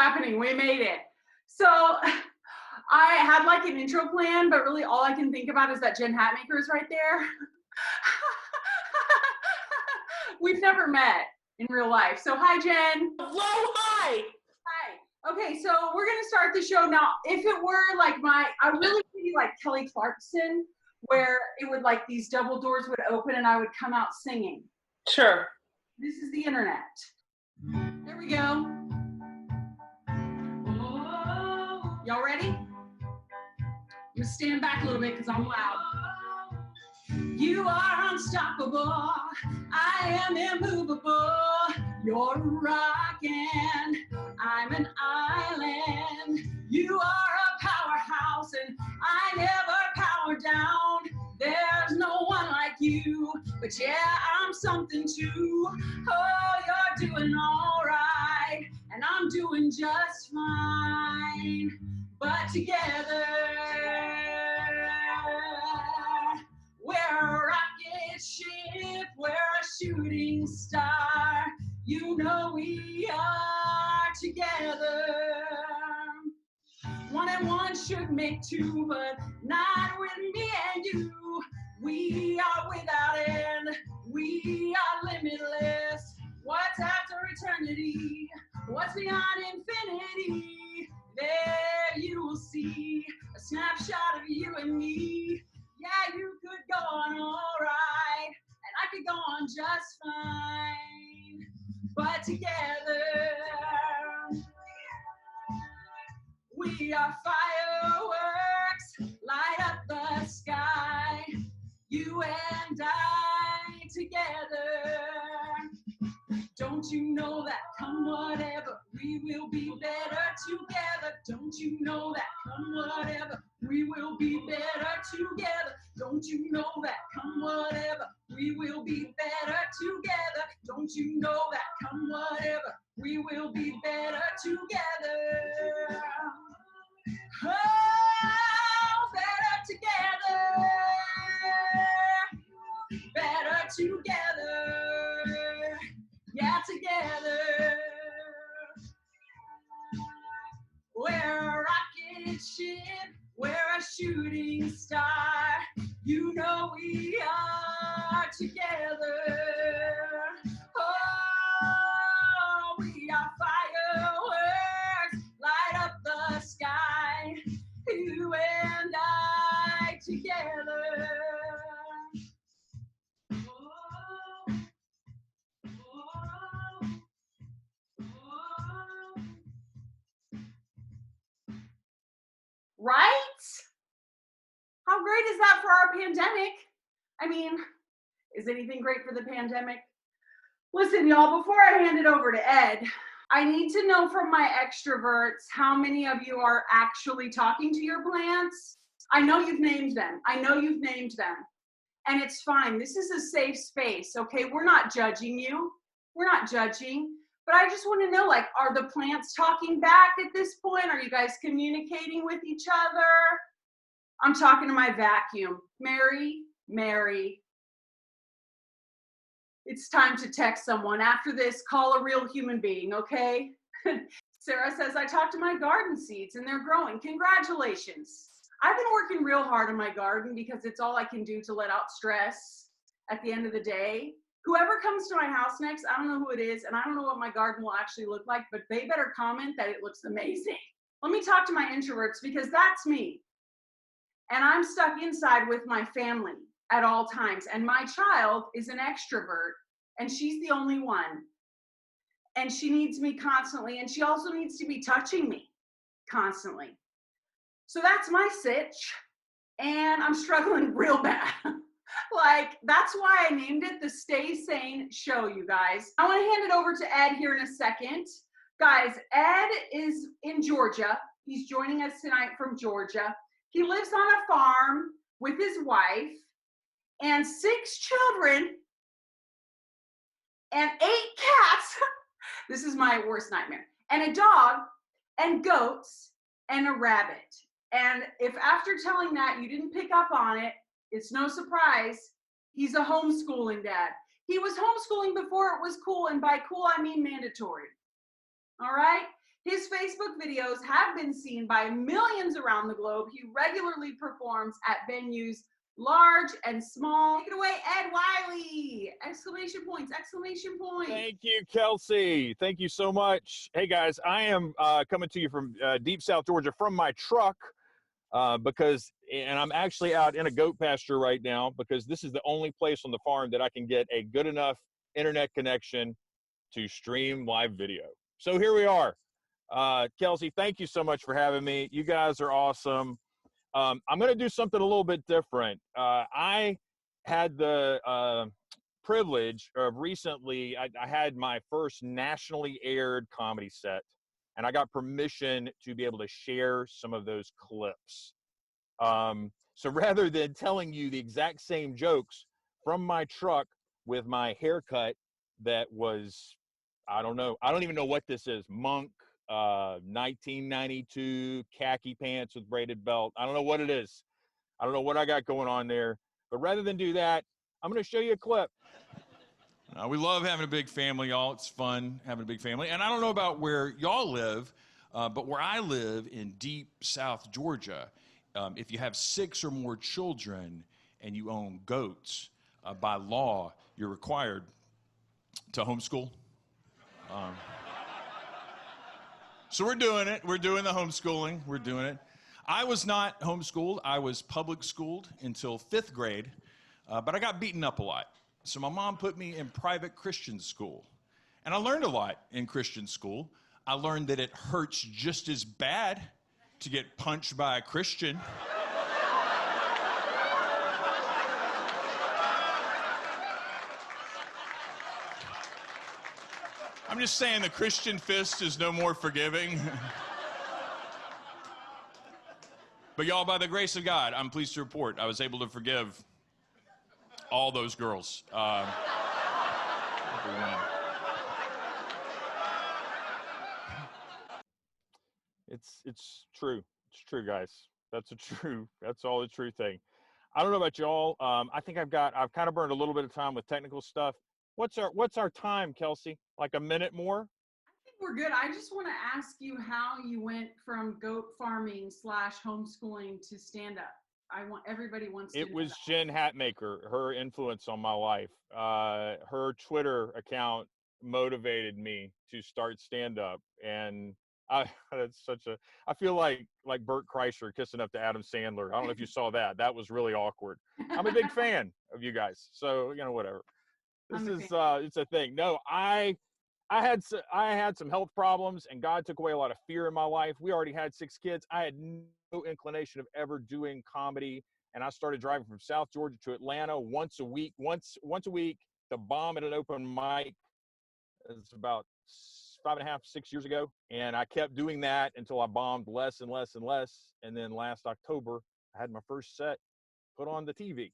happening. We made it. So I had like an intro plan, but really all I can think about is that Jen HATMAKER is right there. We've never met in real life. So hi, Jen. Hello, hi. Hi. Okay, so we're gonna start the show now. If it were like I really feel like Kelly Clarkson, where it would like these double doors would open and I would come out singing. Sure. This is the internet. There we go. Oh, y'all ready? I'm gonna stand back a little bit because I'm loud. You are unstoppable. I am immovable. You're a rock and I'm an island. You are a powerhouse and I never power down. There's no one like you, but yeah, I'm something too. Oh, you're doing all right, and I'm doing just fine. But together, we're a rocket ship, we're a shooting star. You know we are together. 1 and 1 should make 2, but not with me and you. We are without end, we are limitless. What's after eternity? What's beyond infinity? There you will see a snapshot of you and me. Yeah, you could go on all right, and I could go on just fine. But together, we are fireworks, light up the sky. You and I together. Don't you know that come whatever, we will be better together. Don't you know that come whatever, we will be better together. Don't you know that come whatever, we will be better together. Don't you know that come whatever, we will be better together. Oh, better together. Better together. Yeah, together. We're a rocket ship, we're a shooting star. You know we are together. Oh, we are fireworks, light up the sky. You and I together. Oh, oh, oh. Right? How great is that for our pandemic? I mean, is anything great for the pandemic? Listen, y'all, before I hand it over to Ed, I need to know from my extroverts how many of you are actually talking to your plants. I know you've named them. And it's fine. This is a safe space, okay? We're not judging you. We're not judging. But I just want to know, like, are the plants talking back at this point? Are you guys communicating with each other? I'm talking to my vacuum. Mary. It's time to text someone. After this, call a real human being, okay? Sarah says, I talked to my garden seeds and they're growing. Congratulations. I've been working real hard on my garden because it's all I can do to let out stress at the end of the day. Whoever comes to my house next, I don't know who it is, and I don't know what my garden will actually look like, but they better comment that it looks amazing. Let me talk to my introverts because that's me. And I'm stuck inside with my family at all times. And my child is an extrovert, and she's the only one. And she needs me constantly, and she also needs to be touching me constantly. So that's my sitch, and I'm struggling real bad. Like, that's why I named it the Stay Sane Show, you guys. I want to hand it over to Ed here in a second. Guys, Ed is in Georgia. He's joining us tonight from Georgia. He lives on a farm with his wife and 6 children and 8 cats. This is my worst nightmare. And a dog and goats and a rabbit. And if after telling that you didn't pick up on it, it's no surprise, he's a homeschooling dad. He was homeschooling before it was cool, and by cool I mean mandatory. All right? His Facebook videos have been seen by millions around the globe. He regularly performs at venues large and small. Take it away, Ed Wiley! Exclamation points, exclamation points. Thank you, Kelsey. Thank you so much. Hey, guys, I am coming to you from deep South Georgia from my truck and I'm actually out in a goat pasture right now because this is the only place on the farm that I can get a good enough internet connection to stream live video. So here we are. Kelsey, thank you so much for having me. You guys are awesome. I'm going to do something a little bit different. I had the privilege of recently, I had my first nationally aired comedy set, and I got permission to be able to share some of those clips. So rather than telling you the exact same jokes from my truck with my haircut that was, I don't even know what this is, monk, 1992 khaki pants with braided belt. I don't know what it is. I don't know what I got going on there. But rather than do that, I'm going to show you a clip. We love having a big family, y'all. It's fun having a big family. And I don't know about where y'all live, but where I live in deep South Georgia, if you have 6 or more children and you own goats, by law, you're required to homeschool. So we're doing it. We're doing the homeschooling. We're doing it. I was not homeschooled. I was public schooled until 5th grade, but I got beaten up a lot. So my mom put me in private Christian school. And I learned a lot in Christian school. I learned that it hurts just as bad to get punched by a Christian. I'm just saying the Christian fist is no more forgiving. But y'all, by the grace of God, I'm pleased to report I was able to forgive all those girls. It's true. It's true, guys. That's all a true thing. I don't know about y'all. I think I've kind of burned a little bit of time with technical stuff. What's our time, Kelsey? Like a minute more? I think we're good. I just want to ask you how you went from goat farming / homeschooling to stand-up. Everybody wants to know. It was Jen HATMAKER, her influence on my life. Her Twitter account motivated me to start stand-up. And I feel like Bert Kreischer kissing up to Adam Sandler. I don't know if you saw that. That was really awkward. I'm a big fan of you guys. So, whatever. It's a thing. No, I had some health problems, and God took away a lot of fear in my life. We already had 6 kids. I had no inclination of ever doing comedy, and I started driving from South Georgia to Atlanta once a week to bomb at an open mic. It's about 5.5, 6 years ago, and I kept doing that until I bombed less and less and less. And then last October, I had my first set put on the TV.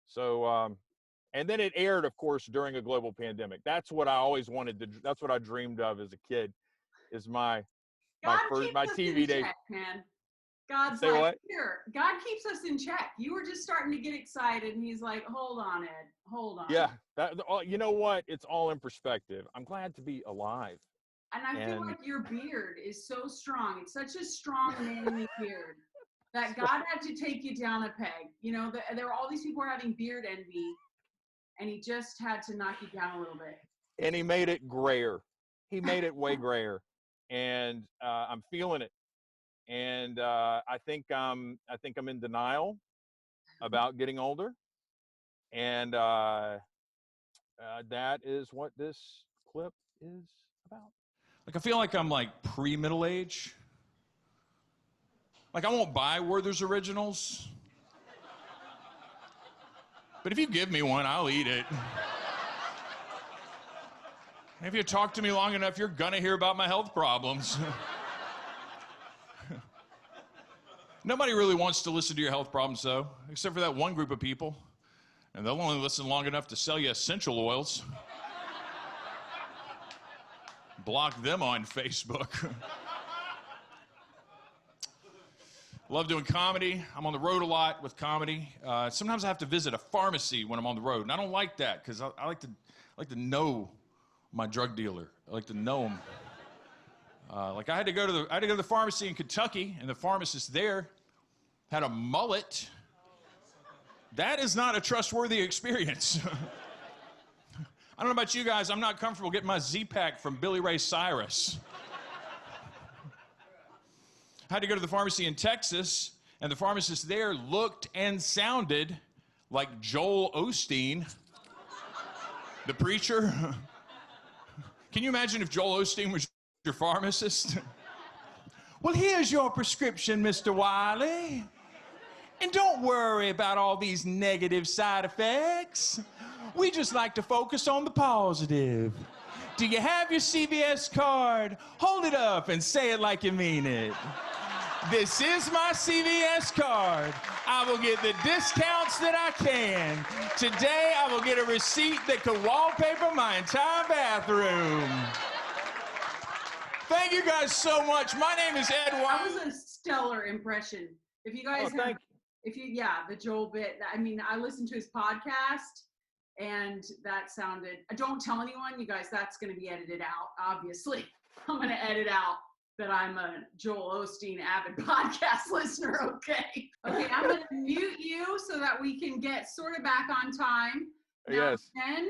So. And then it aired, of course, during a global pandemic. That's what I always wanted to. That's what I dreamed of as a kid. Is my TV days. Man, God's Say like, what? here. God keeps us in check. You were just starting to get excited, and He's like, "Hold on, Ed. Hold on." Yeah. You know what? It's all in perspective. I'm glad to be alive. And I feel like your beard is so strong. It's such a strong manly beard that God had to take you down a peg. There were all these people who were having beard envy. And He just had to knock you down a little bit. And He made it grayer. He made it way grayer, and I'm feeling it. And I think I'm in denial about getting older, and that is what this clip is about. Like I feel like I'm like pre-middle age. Like I won't buy Werther's Originals. But if you give me one, I'll eat it. If you talk to me long enough, you're gonna hear about my health problems. Nobody really wants to listen to your health problems, though, except for that one group of people. And they'll only listen long enough to sell you essential oils. Block them on Facebook. Love doing comedy. I'm on the road a lot with comedy. Sometimes I have to visit a pharmacy when I'm on the road, and I don't like that because I like to know my drug dealer. I like to know him. Like I had to go to the pharmacy in Kentucky, and the pharmacist there had a mullet. That is not a trustworthy experience. I don't know about you guys, I'm not comfortable getting my Z-Pack from Billy Ray Cyrus. I had to go to the pharmacy in Texas, and the pharmacist there looked and sounded like Joel Osteen, the preacher. Can you imagine if Joel Osteen was your pharmacist? Well, here's your prescription, Mr. Wiley. And don't worry about all these negative side effects. We just like to focus on the positive. Do you have your CVS card? Hold it up and say it like you mean it. This is my CVS card. I will get the discounts that I can. Today, I will get a receipt that could wallpaper my entire bathroom. Thank you guys so much. My name is Ed Wiley. That was a stellar impression. If you guys have, the Joel bit, I mean, I listened to his podcast and that sounded, don't tell anyone, you guys, that's going to be edited out, obviously. I'm going to edit out that I'm a Joel Osteen avid podcast listener, okay? Okay, I'm going to mute you so that we can get sort of back on time. Now, Yes. Jen,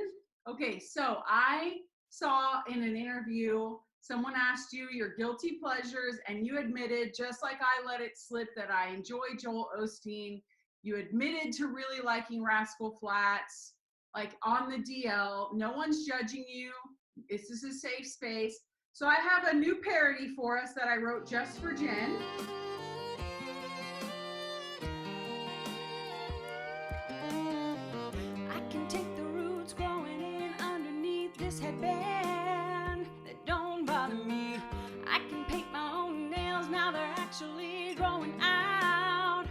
okay, so I saw in an interview, someone asked you your guilty pleasures, and you admitted, just like I let it slip, that I enjoy Joel Osteen. You admitted to really liking Rascal Flatts, like on the DL. No one's judging you. This is a safe space. So I have a new parody for us that I wrote just for Jen. I can take the roots growing in underneath this headband that don't bother me. I can paint my own nails, now they're actually growing out.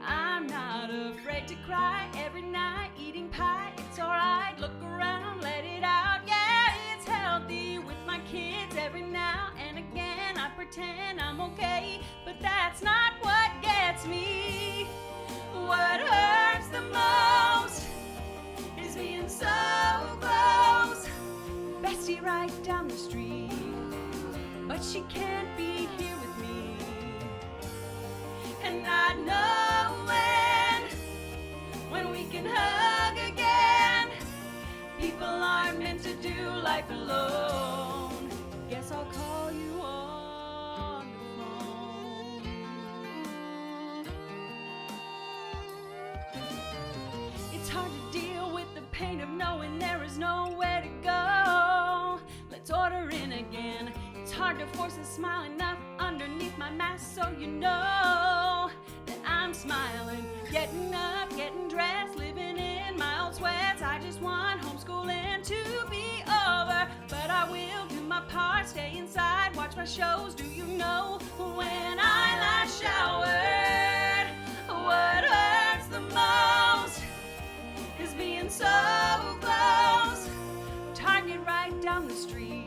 I'm not afraid to cry every night eating pie. It's alright, look around, let it out. Yeah, it's healthy with my kids every now and again. I pretend I'm okay, but that's not what gets me. What hurts the most is being so close. Bestie right down the street, but she can't be here with me. And I know when we can hug again. People aren't meant to do life alone. Guess I'll call you on the phone. It's hard to deal with the pain of knowing there is nowhere to go. Let's order in again. It's hard to force a smile enough underneath my mask so you know that I'm smiling. Getting up, getting dressed, living in my old sweats. I just want homeschooling to be over, but I will do my part, stay inside, watch my shows. Do you know when I last showered? What hurts the most is being so close. Target right down the street,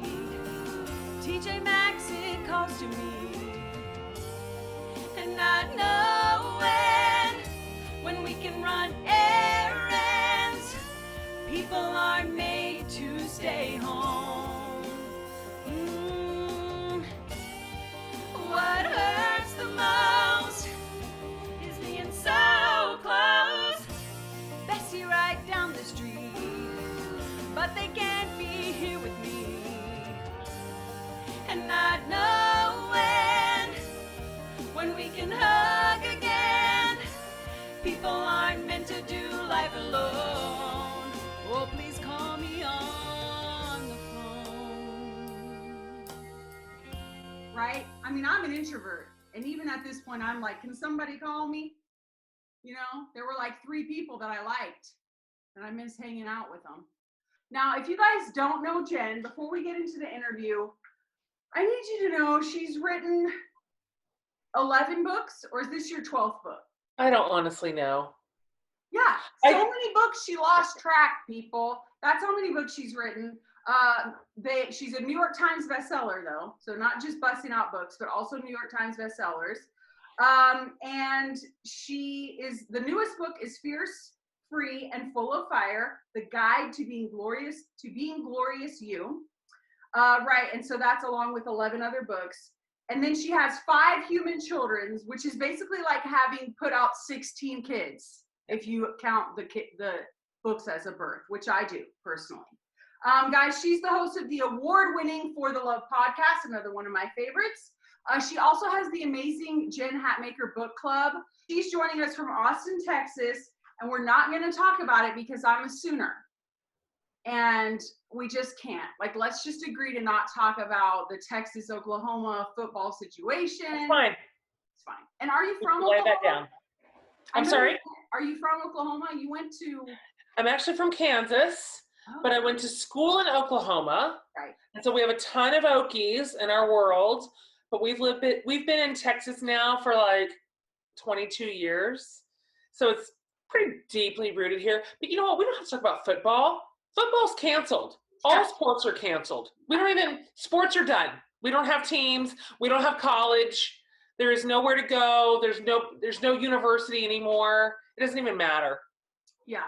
TJ Maxx, it calls to me. And I know when we can run errands, people aren't made to stay home. What hurts the most is being so close. Bessie right down the street, but they can't be here with me. And I know when we can hug again. People aren't meant to do life alone. Oh, please call me on the phone. Right? I mean, I'm an introvert. And even at this point, I'm like, can somebody call me? You know, there were like 3 people that I liked, and I miss hanging out with them. Now, if you guys don't know Jen, before we get into the interview, I need you to know she's written 11 books, or is this your 12th book? I don't honestly know. Yeah, so many books she lost track, people. That's how many books she's written. She's a New York Times bestseller, though, so not just busting out books, but also New York Times bestsellers. And the newest book is Fierce, Free, and Full of Fire: The Guide to Being Glorious You. Right, and so that's along with 11 other books. And then she has 5 human children, which is basically like having put out 16 kids, if you count the books as a birth, which I do personally. Guys, she's the host of the award-winning For the Love podcast, another one of my favorites. She also has the amazing Jen HATMAKER book club. She's joining us from Austin, Texas, and we're not going to talk about it because I'm a Sooner. And we just can't. Like, let's just agree to not talk about the Texas-Oklahoma football situation. It's fine. It's fine. And are you from Lay Oklahoma? that down. I'm sorry? Are you from Oklahoma? You went to... I'm actually from Kansas, but I went to school in Oklahoma. Right. And so we have a ton of Okies in our world, but we've been in Texas now for like 22 years. So it's pretty deeply rooted here. But you know what? We don't have to talk about football. Football's canceled. All sports are canceled. Sports are done. We don't have teams. We don't have college. There is nowhere to go. There's no university anymore. It doesn't even matter. Yeah.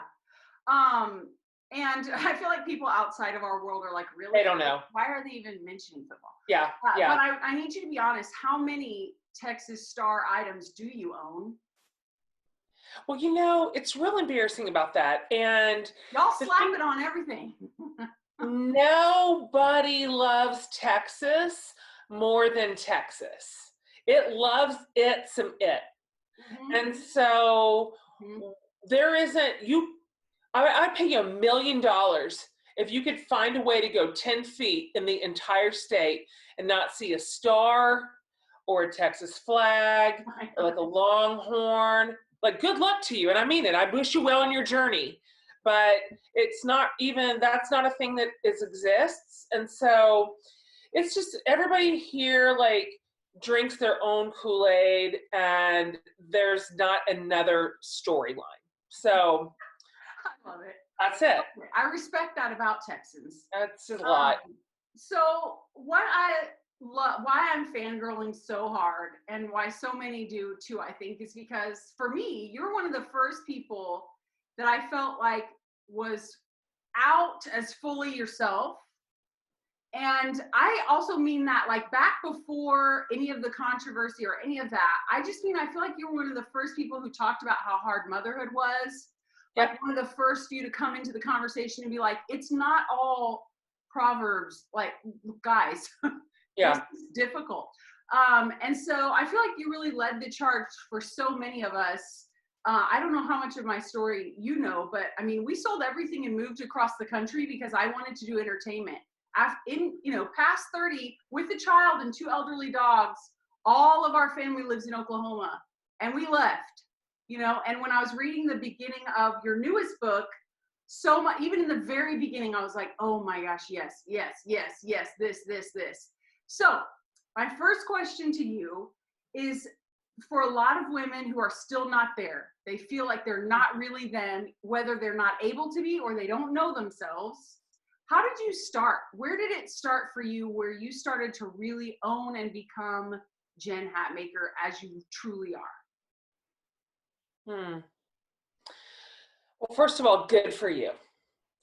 And I feel like people outside of our world are like, really? They don't know. Why are they even mentioning football? Yeah. But I need you to be honest. How many Texas Star items do you own? Well, you know, it's real embarrassing about that. And y'all slap it on everything. Nobody loves Texas more than Texas. It loves it some it. Mm-hmm. And so there isn't, I'd pay you $1 million if you could find a way to go 10 feet in the entire state and not see a star or a Texas flag or like a longhorn. Like, good luck to you. And I mean it. I wish you well on your journey. But it's not even, that's not a thing that exists. And so it's just everybody here, like, drinks their own Kool-Aid and there's not another storyline. So I love it. That's it. I respect that about Texans. That's a lot. So why I'm fangirling so hard and why so many do too, I think, is because for me, you're one of the first people that I felt like was out as fully yourself. And I also mean that, like, back before any of the controversy or any of that, I just mean, I feel like you were one of the first people who talked about how hard motherhood was. Yep. Like one of the first few to come into the conversation and be like, it's not all Proverbs, like, guys. Yeah. It's difficult. And so I feel like you really led the charge for so many of us. I don't know how much of my story you know, but I mean, we sold everything and moved across the country because I wanted to do entertainment. Past 30 with a child and 2 elderly dogs, all of our family lives in Oklahoma, and we left, and when I was reading the beginning of your newest book, so much, even in the very beginning, I was like, oh my gosh, yes, this. So my first question to you is, for a lot of women who are still not there, they feel like they're not really them, whether they're not able to be or they don't know themselves. How did you start? Where did it start for you, where you started to really own and become Jen HATMAKER as you truly are? Well, first of all, good for you.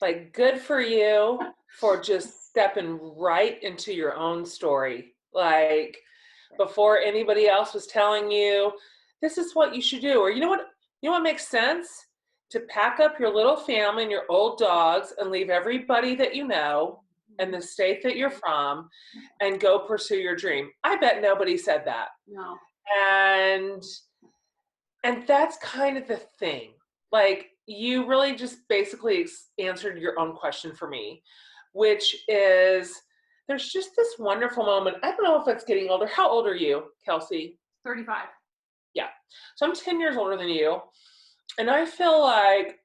Like, good for you for just stepping right into your own story. Like, before anybody else was telling you, this is what you should do. Or you know what makes sense? To pack up your little family and your old dogs and leave everybody that you know and the state that you're from and go pursue your dream. I bet nobody said that. No. And that's kind of the thing. Like, you really just basically answered your own question for me, which is, there's just this wonderful moment. I don't know if it's getting older. How old are you, Kelsey? 35. Yeah. So I'm 10 years older than you. And I feel like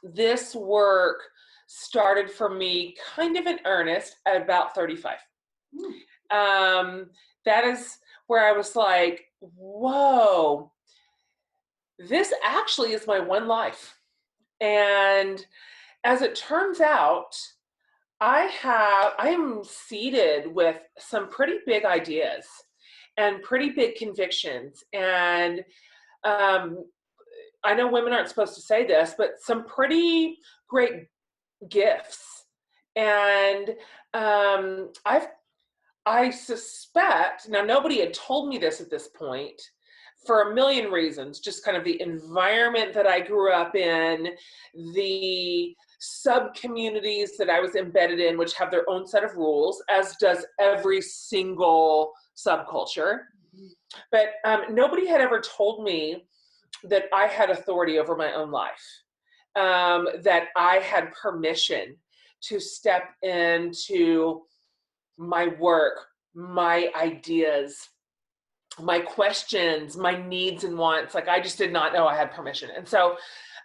this work started for me kind of in earnest at about 35. That is where I was like, whoa, this actually is my one life. And as it turns out, I am seeded with some pretty big ideas and pretty big convictions. And I know women aren't supposed to say this, but some pretty great gifts And I suspect, now nobody had told me this at this point, for a million reasons, just kind of the environment that I grew up in, the sub-communities that I was embedded in, which have their own set of rules, as does every single subculture. But nobody had ever told me that I had authority over my own life, that I had permission to step into my work, my ideas, my questions, my needs and wants. Like, I just did not know I had permission. And so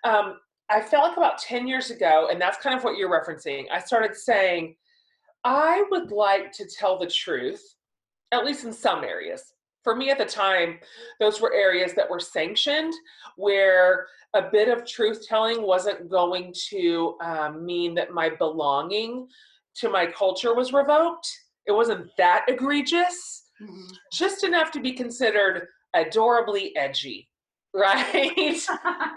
I felt like about 10 years ago, and that's kind of what you're referencing, I started saying, I would like to tell the truth, at least in some areas. For me at the time, those were areas that were sanctioned, where a bit of truth telling wasn't going to mean that my belonging to my culture was revoked. It wasn't that egregious, just enough to be considered adorably edgy, right?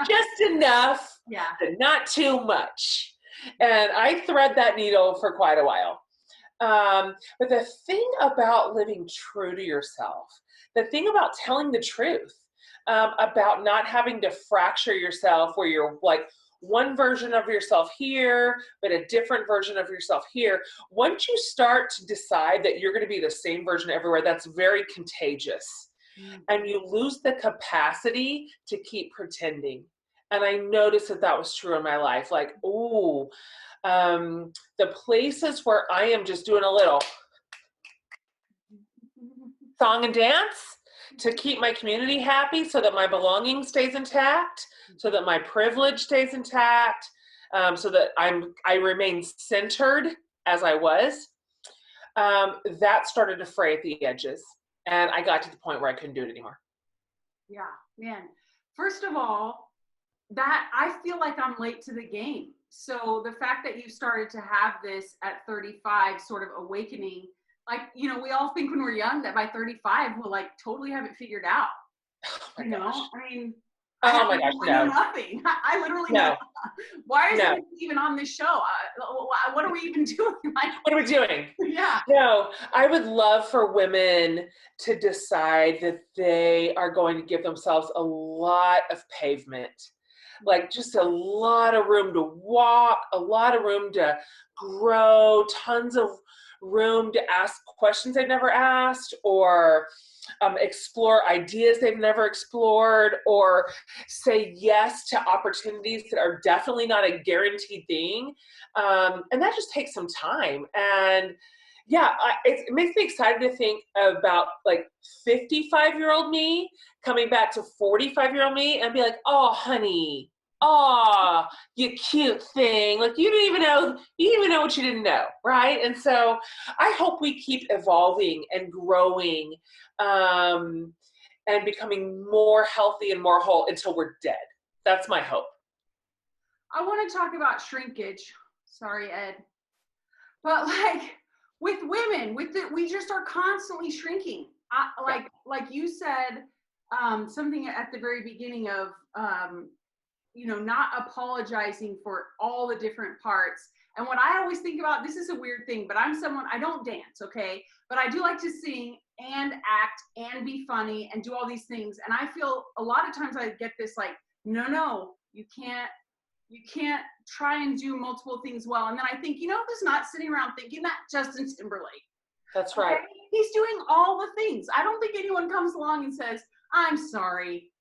Just enough, but not too much. And I thread that needle for quite a while. But the thing about living true to yourself, the thing about telling the truth, about not having to fracture yourself where you're like one version of yourself here, but a different version of yourself here. Once you start to decide that you're going to be the same version everywhere, that's very contagious. And you lose the capacity to keep pretending. And I noticed that that was true in my life. Like, the places where I am just doing a little song and dance to keep my community happy, so that my belonging stays intact, so that my privilege stays intact, so that I remain centered as I was, that started to fray at the edges. And I got to the point where I couldn't do it anymore. Yeah, man. First of all, that I feel like I'm late to the game. So the fact that you started to have this at 35 sort of awakening, like, you know, we all think when we're young that by 35 we'll like totally have it figured out. Oh you know, I mean, I know nothing. I literally know. Why is it even on this show? What are we even doing? Like, what are we doing? Yeah. No, I would love for women to decide that they are going to give themselves a lot of pavement, like just a lot of room to walk, a lot of room to grow, tons of room to ask questions they've never asked, or explore ideas they've never explored, or say yes to opportunities that are definitely not a guaranteed thing. And that just takes some time. And yeah, it makes me excited to think about like 55-year-old me coming back to 45-year-old me and be like, oh, honey, oh, you cute thing. Like, you didn't even know what you didn't know, right? And so I hope we keep evolving and growing, and becoming more healthy and more whole until we're dead. That's my hope. I want to talk about shrinkage. Sorry, Ed. But like with women, we just are constantly shrinking. Like you said, something at the very beginning of, you know, not apologizing for all the different parts. And what I always think about, this is a weird thing, but I'm someone, I don't dance, okay? But I do like to sing and act and be funny and do all these things. And I feel a lot of times I get this like, no, you can't try and do multiple things well. And then I think, you know who's not sitting around thinking that? Justin Timberlake. That's right. Okay? He's doing all the things. I don't think anyone comes along and says, I'm sorry,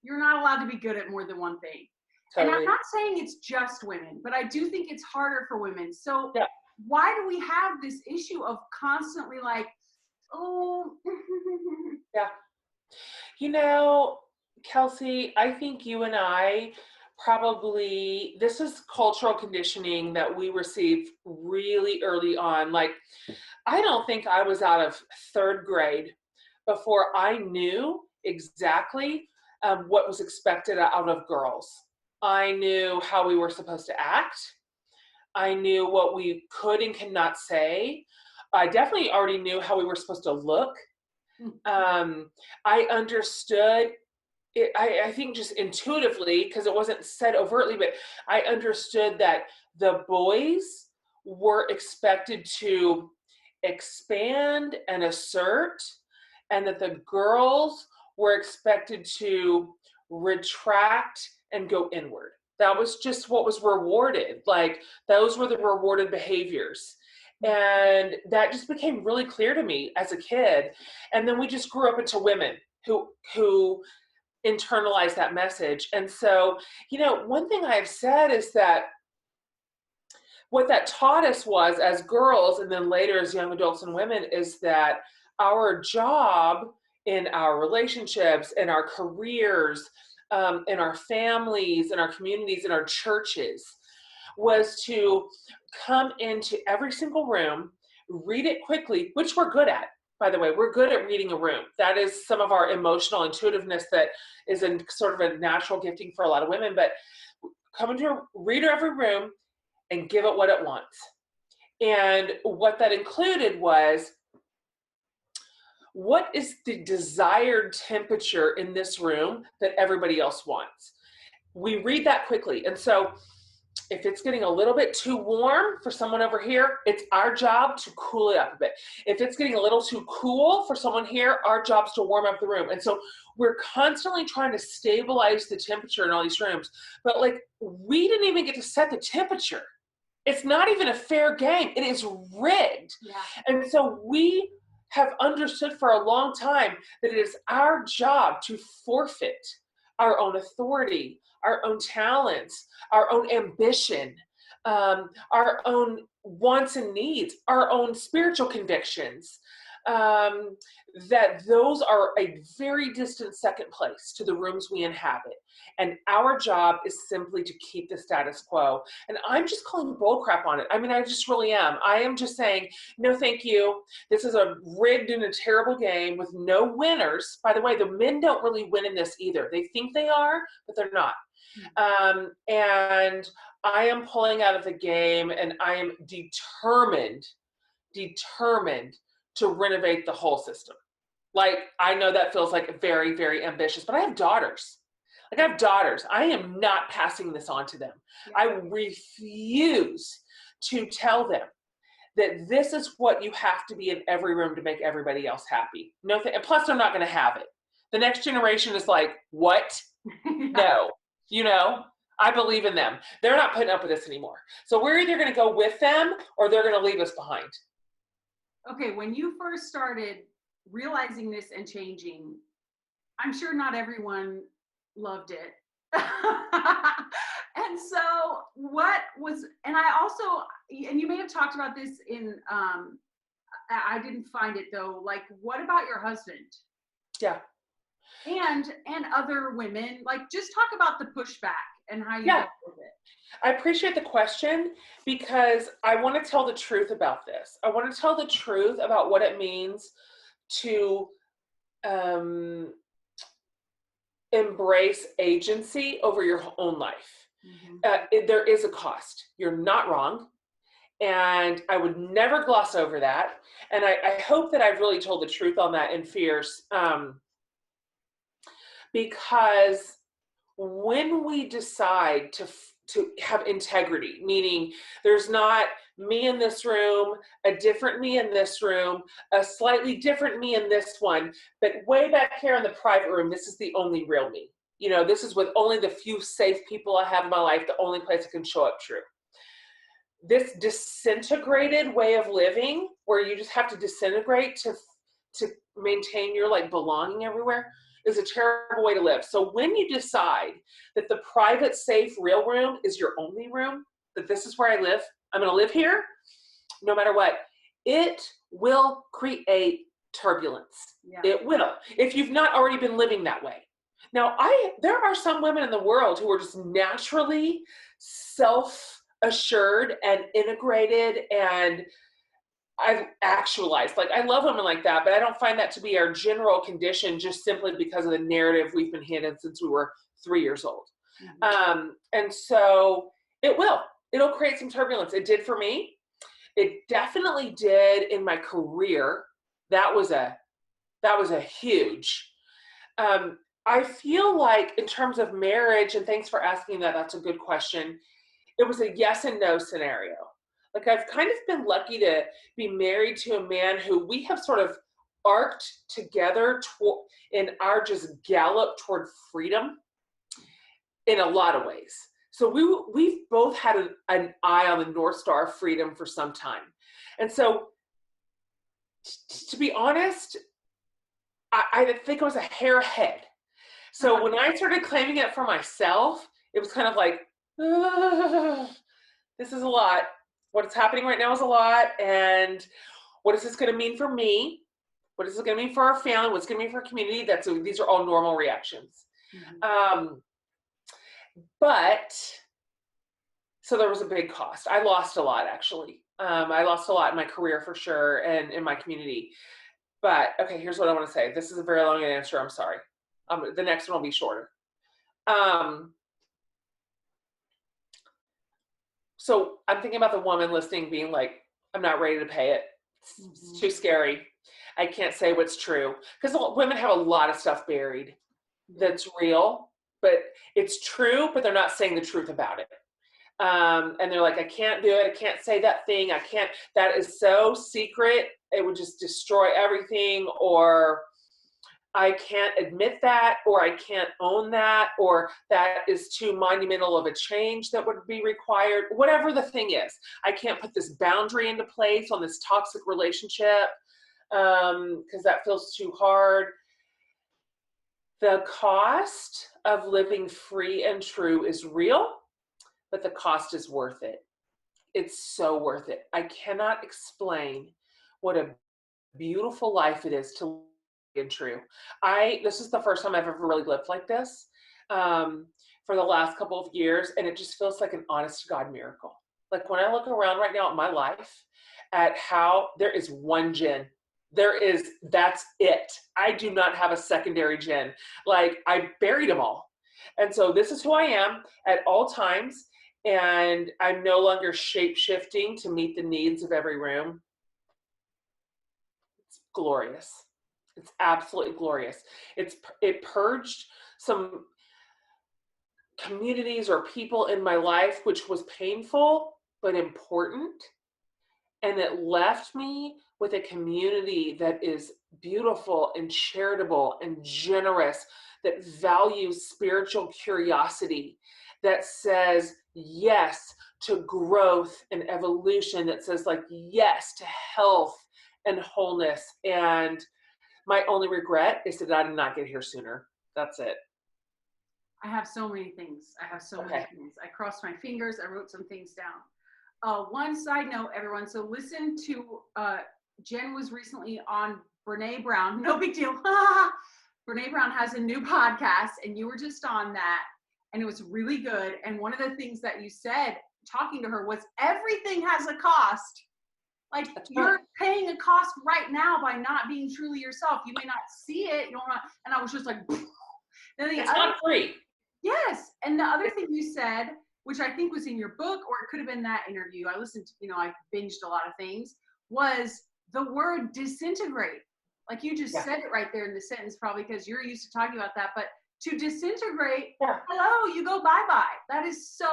you're not allowed to be good at more than one thing. Totally. And I'm not saying it's just women, but I do think it's harder for women. So why do we have this issue of constantly like, oh. Yeah. You know, Kelsey, I think you and I probably, this is cultural conditioning that we received really early on. Like, I don't think I was out of third grade before I knew exactly what was expected out of girls. I knew how we were supposed to act. I knew what we could and cannot say. I definitely already knew how we were supposed to look. I understood it, I think just intuitively, because it wasn't said overtly, but I understood that the boys were expected to expand and assert, and that the girls were expected to retract and go inward. That was just what was rewarded. Like, those were the rewarded behaviors. And that just became really clear to me as a kid. And then we just grew up into women who internalized that message. And so, one thing I've said is that what that taught us was, as girls and then later as young adults and women, is that our job in our relationships, in our careers, in our families, in our communities, in our churches, was to come into every single room, read it quickly, which we're good at. By the way, we're good at reading a room. That is some of our emotional intuitiveness that is a sort of a natural gifting for a lot of women. But come into read every room and give it what it wants. And what that included was, what is the desired temperature in this room that everybody else wants? We read that quickly. And so if it's getting a little bit too warm for someone over here, it's our job to cool it up a bit. If it's getting a little too cool for someone here, our job's to warm up the room. And so we're constantly trying to stabilize the temperature in all these rooms. But like, we didn't even get to set the temperature. It's not even a fair game. It is rigged. Yeah. And so we have understood for a long time that it is our job to forfeit our own authority, our own talents, our own ambition, our own wants and needs, our own spiritual convictions, that those are a very distant second place to the rooms we inhabit. And our job is simply to keep the status quo. And I'm just calling bullcrap on it. I mean, I just really am. I am just saying, no, thank you. This is a rigged and a terrible game with no winners. By the way, the men don't really win in this either. They think they are, but they're not. And I am pulling out of the game, and I am determined to renovate the whole system. Like, I know that feels like very, very ambitious, but I have daughters. I am not passing this on to them. Yeah. I refuse to tell them that this is what you have to be in every room to make everybody else happy. No, and plus they're not going to have it. The next generation is like, what? No, I believe in them. They're not putting up with this anymore. So we're either going to go with them or they're going to leave us behind. Okay, when you first started realizing this and changing, I'm sure not everyone loved it. And so what was, and I also, and you may have talked about this in, I didn't find it though, like, what about your husband? Yeah. And other women, like, just talk about the pushback and how you dealt with it. I appreciate the question, because I want to tell the truth about this. I want to tell the truth about what it means to embrace agency over your own life. Mm-hmm. There is a cost. You're not wrong. And I would never gloss over that. And I hope that I've really told the truth on that in Fierce. Because when we decide to have integrity, meaning there's not me in this room, a different me in this room, a slightly different me in this one, but way back here in the private room, this is the only real me. This is with only the few safe people I have in my life, the only place I can show up true. This disintegrated way of living, where you just have to disintegrate to maintain your belonging everywhere, is a terrible way to live. So when you decide that the private, safe, real room is your only room, that this is where I live, I'm going to live here, no matter what, it will create turbulence. Yeah. It will, if you've not already been living that way. Now, there are some women in the world who are just naturally self-assured and integrated, and I've actualized. I love women like that, but I don't find that to be our general condition, just simply because of the narrative we've been handed since we were 3 years old. Mm-hmm. And so it'll create some turbulence. It did for me. It definitely did in my career. That was a huge, I feel like in terms of marriage, and thanks for asking that, that's a good question. It was a yes and no scenario. Like I've kind of been lucky to be married to a man who we have sort of arced together in our just gallop toward freedom in a lot of ways. So we've both had an eye on the North Star of freedom for some time. And so to be honest, I think I was a hair ahead. So when I started claiming it for myself, it was kind of like, this is a lot. What's happening right now is a lot. And what is this going to mean for me? What is this going to mean for our family? What's going to mean for our community? These are all normal reactions. But so there was a big cost. I lost a lot, actually. I lost a lot in my career for sure, and in my community. But okay, here's what I want to say. This is a very long answer. I'm sorry. The next one will be shorter. So I'm thinking about the woman listening being like, I'm not ready to pay it. It's too scary. I can't say what's true. Because women have a lot of stuff buried that's real, but it's true, but they're not saying the truth about it. And they're like, I can't do it. I can't say that thing. I can't, that is so secret. It would just destroy everything. Or I can't admit that, or I can't own that, or that is too monumental of a change that would be required. Whatever the thing is, I can't put this boundary into place on this toxic relationship because that feels too hard. The cost of living free and true is real, but the cost is worth it. It's so worth it. I cannot explain what a beautiful life it is to live and true. This is the first time I've ever really lived like this for the last couple of years, and it just feels like an honest to God miracle. Like when I look around right now at my life, at how there is one Jen. That's it. I do not have a secondary Jen. Like I buried them all. And so this is who I am at all times. And I'm no longer shape-shifting to meet the needs of every room. It's glorious. It's absolutely glorious. It purged some communities or people in my life, which was painful but important. And it left me with a community that is beautiful and charitable and generous, that values spiritual curiosity, that says yes to growth and evolution, that says like yes to health and wholeness. And my only regret is that I did not get here sooner. That's it. I have so many things. Many things. I crossed my fingers. I wrote some things down. One side note, everyone. So listen to, Jen was recently on Brene Brown. No big deal. Brene Brown has a new podcast, and you were just on that, and it was really good. And one of the things that you said, talking to her, was everything has a cost. Like you're paying a cost right now by not being truly yourself. You may not see it. You don't want, and I was just like, it's not free. Yes. And the other thing you said, which I think was in your book, or it could have been that interview, I listened to, I binged a lot of things, was the word disintegrate. Like you just said it right there in the sentence, probably because you're used to talking about that. But to disintegrate, hello, you go bye-bye. That is so,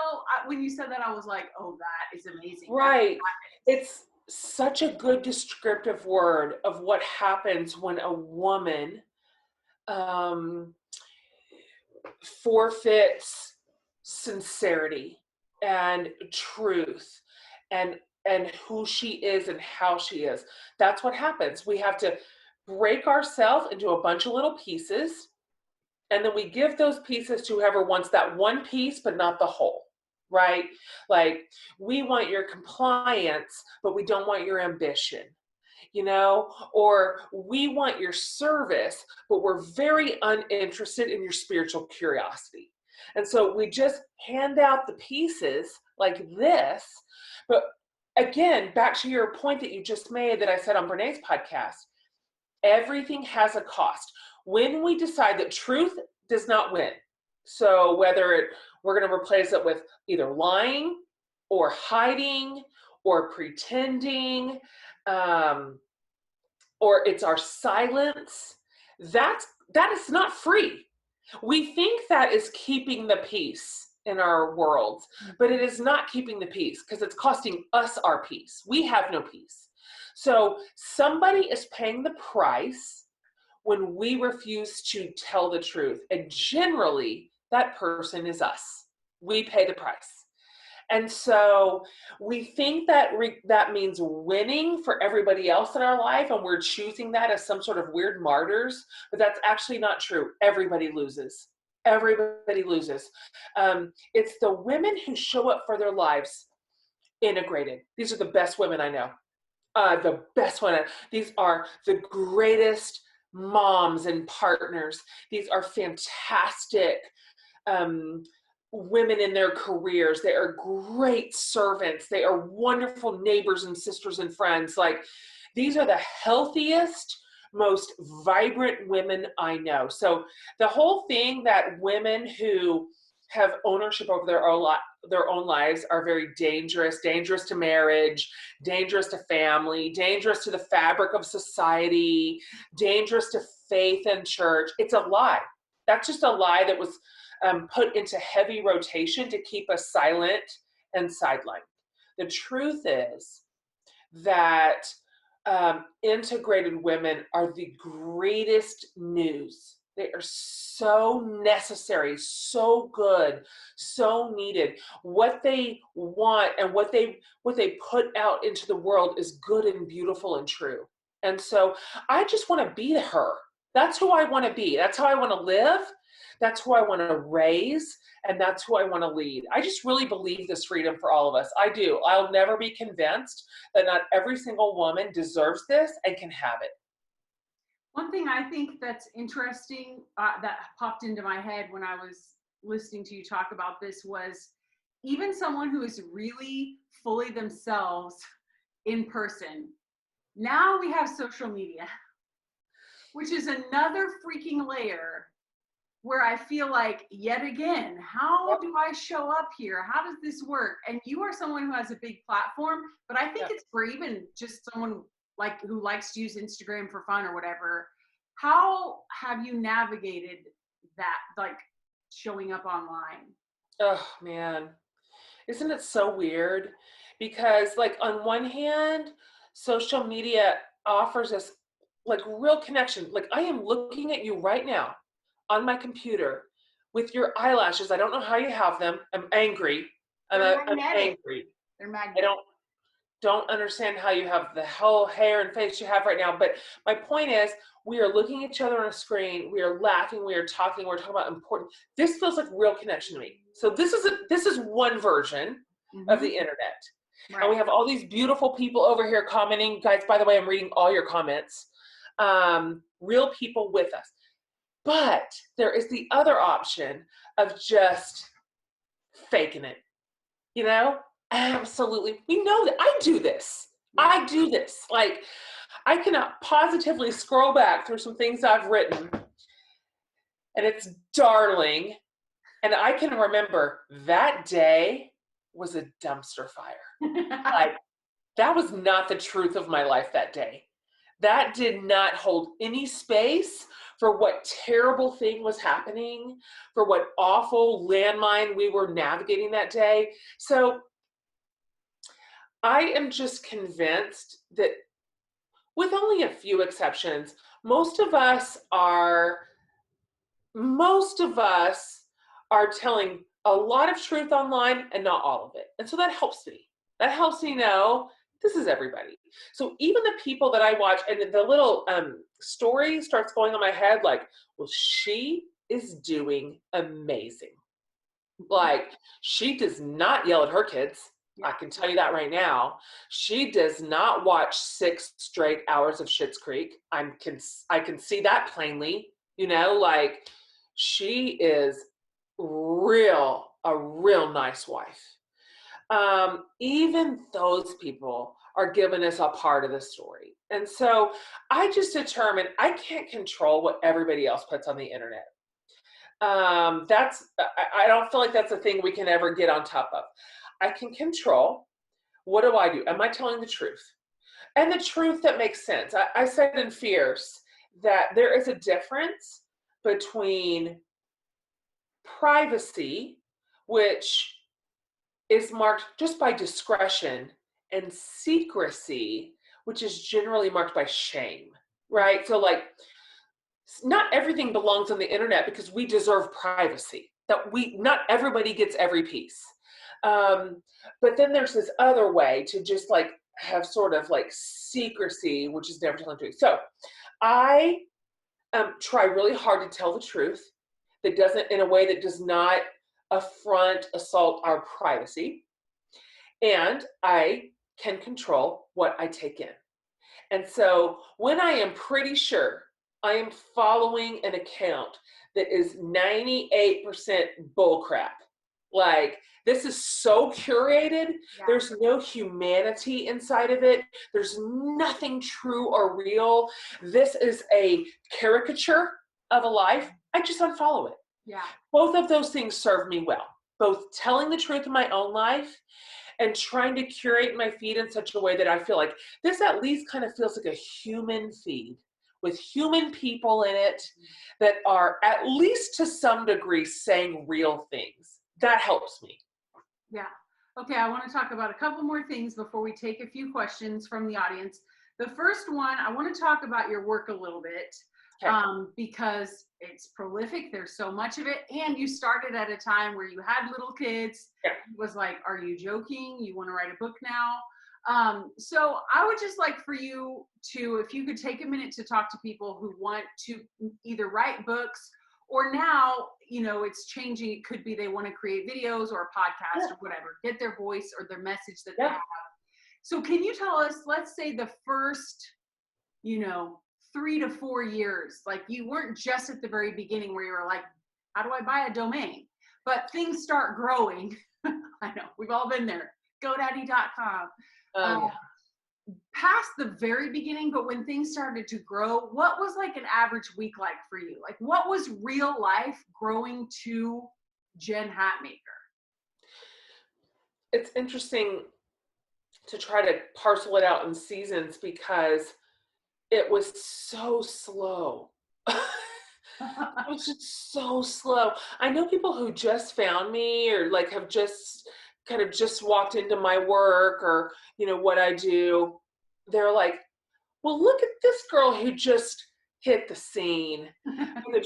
when you said that, I was like, oh, that is amazing. Right. It's such a good descriptive word of what happens when a woman forfeits sincerity and truth and who she is and how she is. That's what happens. We have to break ourselves into a bunch of little pieces, and then we give those pieces to whoever wants that one piece, but not the whole, right? Like we want your compliance, but we don't want your ambition, or we want your service, but we're very uninterested in your spiritual curiosity. And so we just hand out the pieces like this. But again, back to your point that you just made that I said on Brene's podcast, everything has a cost. When we decide that truth does not win, so whether we're going to replace it with either lying or hiding or pretending, or it's our silence, that is not free. We think that is keeping the peace. in our worlds, but it is not keeping the peace because it's costing us our peace. We have no peace. So somebody is paying the price when we refuse to tell the truth. And generally, that person is us. We pay the price. And so we think that that means winning for everybody else in our life, and we're choosing that as some sort of weird martyrs, but that's actually not true. Everybody loses. Everybody loses. It's the women who show up for their lives integrated. These are the best women I know. The best one. These are the greatest moms and partners. These are fantastic women in their careers. They are great servants. They are wonderful neighbors and sisters and friends. Like, these are the healthiest, most vibrant women I know. So the whole thing that women who have ownership over their own lives are very dangerous to marriage, dangerous to family, dangerous to the fabric of society, dangerous to faith and church. It's a lie. That's just a lie that was put into heavy rotation to keep us silent and sidelined. The truth is that integrated women are the greatest news. They are so necessary, so good, so needed. What they want and what they put out into the world is good and beautiful and true. And so I just want to be her. That's who I want to be. That's how I want to live. That's who I want to raise. And that's who I want to lead. I just really believe this freedom for all of us. I do. I'll never be convinced that not every single woman deserves this and can have it. One thing I think that's interesting that popped into my head when I was listening to you talk about this was even someone who is really fully themselves in person. Now we have social media, which is another freaking layer where I feel like, yet again, how do I show up here? How does this work? And you are someone who has a big platform, but I think it's for even just someone like who likes to use Instagram for fun or whatever. How have you navigated that, like showing up online? Oh man, isn't it so weird? Because like on one hand, social media offers us like real connection. Like I am looking at you right now on my computer with your eyelashes. I don't know how you have them. I'm angry. I'm angry. They're magnetic. I don't understand how you have the whole hair and face you have right now. But my point is, we are looking at each other on a screen. We are laughing. We are talking. We're talking about important. This feels like real connection to me. So this is one version of the internet. Right. And we have all these beautiful people over here commenting. Guys, by the way, I'm reading all your comments. Real people with us. But there is the other option of just faking it. You know? Absolutely. We know that. I do this. I do this. Like, I cannot positively scroll back through some things I've written, and it's darling. And I can remember that day was a dumpster fire. Like, that was not the truth of my life that day. That did not hold any space for what terrible thing was happening, for what awful landmine we were navigating that day. So I am just convinced that with only a few exceptions, most of us are telling a lot of truth online and not all of it. And so that helps me. That helps me know this is everybody. So even the people that I watch and the little story starts going on my head like, well, she is doing amazing. Like, she does not yell at her kids. I can tell you that right now. She does not watch 6 straight hours of Schitt's Creek. I can see that plainly. You know, like, she is a real nice wife. Even those people are giving us a part of the story. And so I just determined I can't control what everybody else puts on the internet. I don't feel like that's a thing we can ever get on top of. I can control, what do? Am I telling the truth? And the truth that makes sense. I said in Fierce that there is a difference between privacy, which is marked just by discretion, and secrecy, which is generally marked by shame, right? So like, not everything belongs on the internet because we deserve privacy. Not everybody gets every piece. But then there's this other way to just like have sort of like secrecy, which is never telling the truth. So I try really hard to tell the truth that doesn't, in a way that does not assault our privacy. And I can control what I take in. And so when I am pretty sure I am following an account that is 98% bullcrap, like this is so curated, there's no humanity inside of it, there's nothing true or real, this is a caricature of a life, I just unfollow it. Yeah. Both of those things serve me well, both telling the truth in my own life and trying to curate my feed in such a way that I feel like this at least kind of feels like a human feed with human people in it that are at least to some degree saying real things. That helps me. Yeah. Okay, I want to talk about a couple more things before we take a few questions from the audience. The first one, I want to talk about your work a little bit. Okay. Because it's prolific, there's so much of it, and you started at a time where you had little kids. Yeah. It was like, are you joking? You want to write a book now? So I would just like for you to, if you could take a minute to talk to people who want to either write books or now, you know, it's changing. It could be they want to create videos or a podcast or whatever, get their voice or their message that they have. So can you tell us, let's say the first, 3 to 4 years, like you weren't just at the very beginning where you were like, how do I buy a domain? But things start growing. I know, we've all been there. GoDaddy.com. Past the very beginning, but when things started to grow, what was like an average week like for you? Like what was real life growing to Jen HATMAKER? It's interesting to try to parcel it out in seasons because it was so slow. It was just so slow. I know people who just found me or like have just kind of just walked into my work or, what I do. They're like, well, look at this girl who just hit the scene. The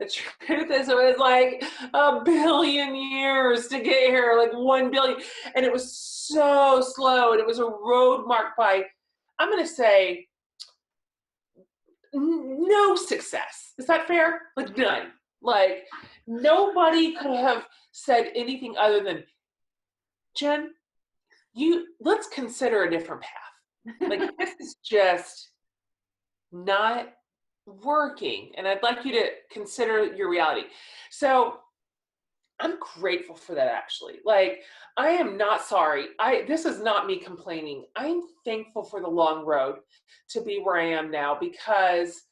truth is it was like 1 billion years to get here, like 1 billion. And it was so slow. And it was a road marked by, I'm going to say, no success. Is that fair? Like none. Like nobody could have said anything other than, Jen, let's consider a different path. Like this is just not working. And I'd like you to consider your reality. So I'm grateful for that actually. Like I am not sorry. This is not me complaining. I'm thankful for the long road to be where I am now because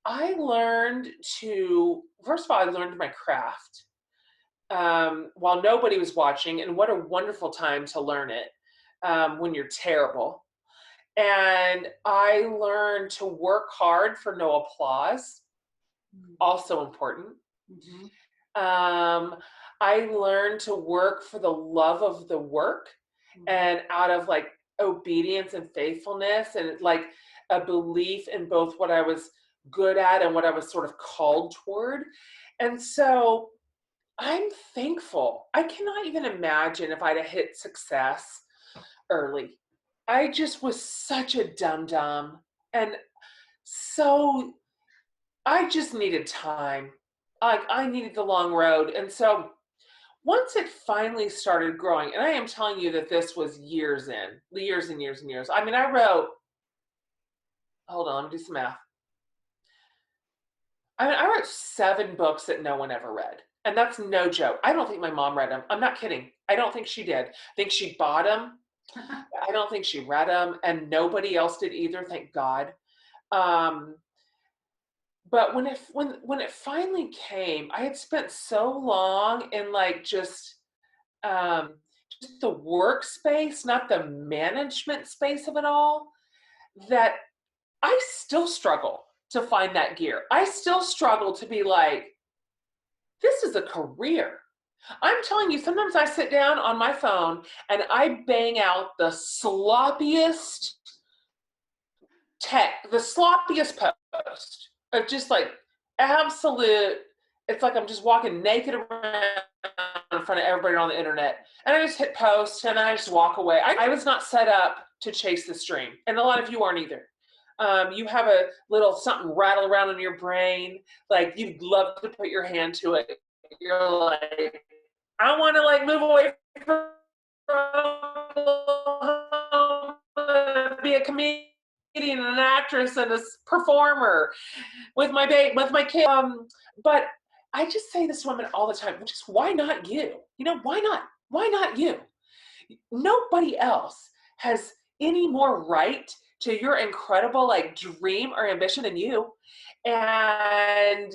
I learned first of all, I learned my craft while nobody was watching. And what a wonderful time to learn it when you're terrible. And I learned to work hard for no applause. Also important. Mm-hmm. I learned to work for the love of the work and out of like obedience and faithfulness and like a belief in both what I was good at and what I was sort of called toward. And so I'm thankful. I cannot even imagine if I'd have hit success early. I just was such a dum-dum. And so I just needed time. I needed the long road. And so once it finally started growing, and I am telling you that this was years and years. I mean, I wrote 7 books that no one ever read. And that's no joke. I don't think my mom read them. I'm not kidding. I don't think she did. I think she bought them. I don't think she read them. And nobody else did either, thank God. But when it finally came, I had spent so long in like just the workspace, not the management space of it all, that I still struggle to find that gear. I still struggle to be like, this is a career. I'm telling you, sometimes I sit down on my phone and I bang out the sloppiest post of just like absolute, it's like I'm just walking naked around in front of everybody on the internet. And I just hit post and I just walk away. I was not set up to chase the stream. And a lot of you aren't either. You have a little something rattle around in your brain. Like you'd love to put your hand to it. You're like, I want to like move away from be a comedian and an actress and a performer with my kid. But I just say this to women all the time, which is why not you? You know, why not? Why not you? Nobody else has any more right to your incredible like dream or ambition than you. And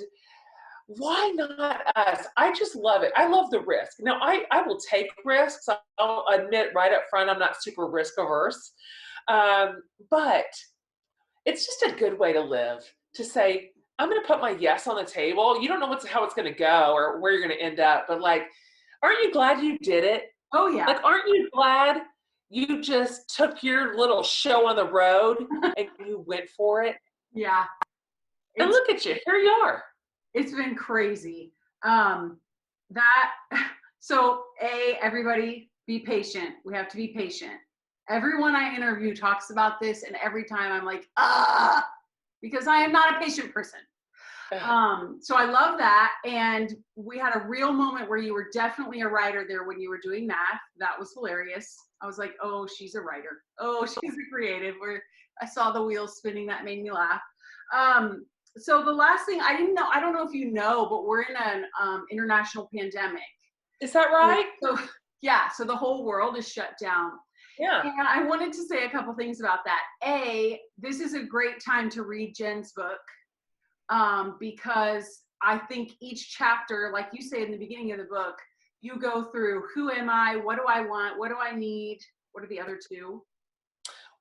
why not us? I just love it. I love the risk. Now, I will take risks. I'll admit right up front, I'm not super risk averse. But it's just a good way to live, to say, I'm going to put my yes on the table. You don't know how it's going to go or where you're going to end up. But like, aren't you glad you did it? Oh, yeah. Like, aren't you glad you just took your little show on the road and you went for it? Yeah. And look at you. Here you are. It's been crazy. So everybody be patient. We have to be patient. Everyone I interview talks about this, and every time I'm like, because I am not a patient person. So I love that. And we had a real moment where you were definitely a writer there when you were doing math. That was hilarious. I was like, oh, she's a writer. Oh, she's a creative. Where I saw the wheels spinning, that made me laugh. So the last thing, I don't know if you know, but we're in an international pandemic. Is that right? So, yeah, so the whole world is shut down. Yeah. And I wanted to say a couple things about that. This is a great time to read Jen's book, because I think each chapter, like you say in the beginning of the book, you go through, who am I? What do I want? What do I need? What are the other two?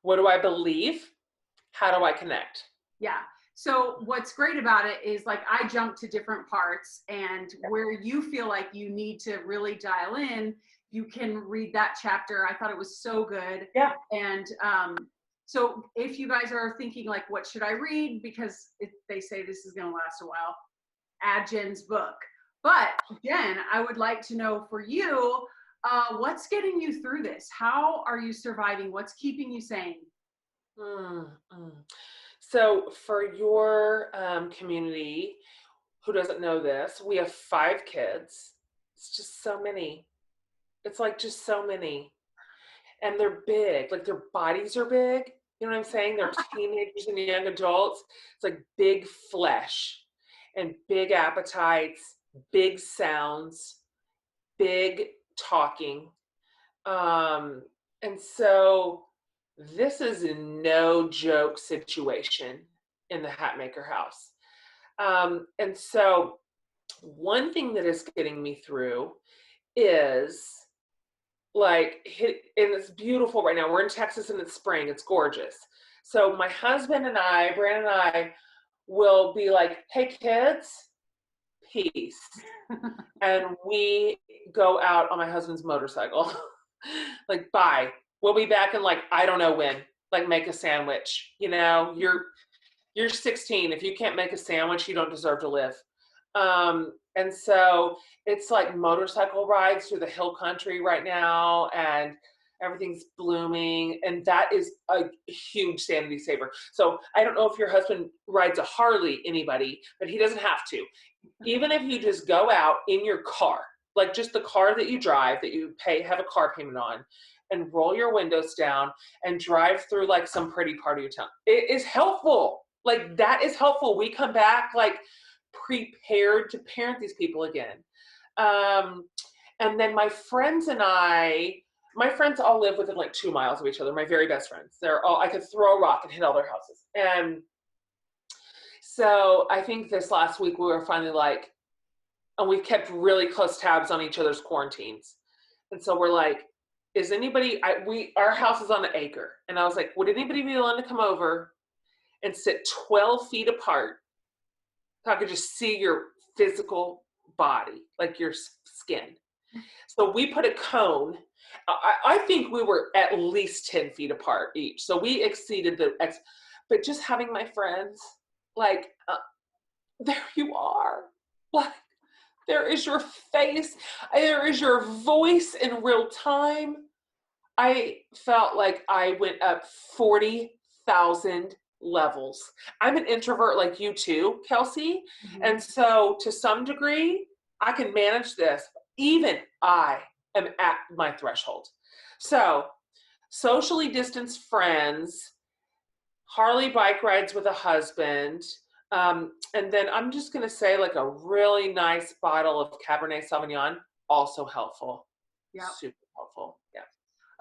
What do I believe? How do I connect? Yeah. So what's great about it is like I jump to different parts, and where you feel like you need to really dial in, you can read that chapter. I thought it was so good. Yeah. And so if you guys are thinking like, what should I read? Because they say this is going to last a while, add Jen's book. But Jen, I would like to know for you, what's getting you through this? How are you surviving? What's keeping you sane? So for your community, who doesn't know this, we have 5 kids. It's just so many. It's like just so many. And they're big, like their bodies are big. You know what I'm saying? They're teenagers and young adults. It's like big flesh and big appetites, big sounds, big talking. And so this is a no joke situation in the HATMAKER house. And so one thing that is getting me through is like, and it's beautiful right now. We're in Texas and it's spring. It's gorgeous. So my husband and I, Brandon and I, will be like, hey kids, peace. And we go out on my husband's motorcycle. Like, bye. We'll be back in like, I don't know when, like make a sandwich. You know, you're 16. If you can't make a sandwich, you don't deserve to live. And so it's like motorcycle rides through the hill country right now, and everything's blooming. And that is a huge sanity saver. So I don't know if your husband rides a Harley, anybody, but he doesn't have to. Even if you just go out in your car, like just the car that you drive, that you have a car payment on, and roll your windows down and drive through like some pretty part of your town. It is helpful. Like that is helpful. We come back like prepared to parent these people again. And then my friends all live within like 2 miles of each other. My very best friends. I could throw a rock and hit all their houses. And so I think this last week we were finally like, and we kept really close tabs on each other's quarantines. And so we're like, is anybody, our house is on an acre. And I was like, would anybody be willing to come over and sit 12 feet apart so I could just see your physical body, like your skin? So we put a cone. I think we were at least 10 feet apart each. So we exceeded but just having my friends, like, there you are. Like, there is your face. There is your voice in real time. I felt like I went up 40,000 levels. I'm an introvert like you too, Kelsey. Mm-hmm. And so to some degree, I can manage this. Even I am at my threshold. So socially distanced friends, Harley bike rides with a husband, and then I'm just going to say like a really nice bottle of Cabernet Sauvignon, also helpful. Yeah. Super helpful. Yeah.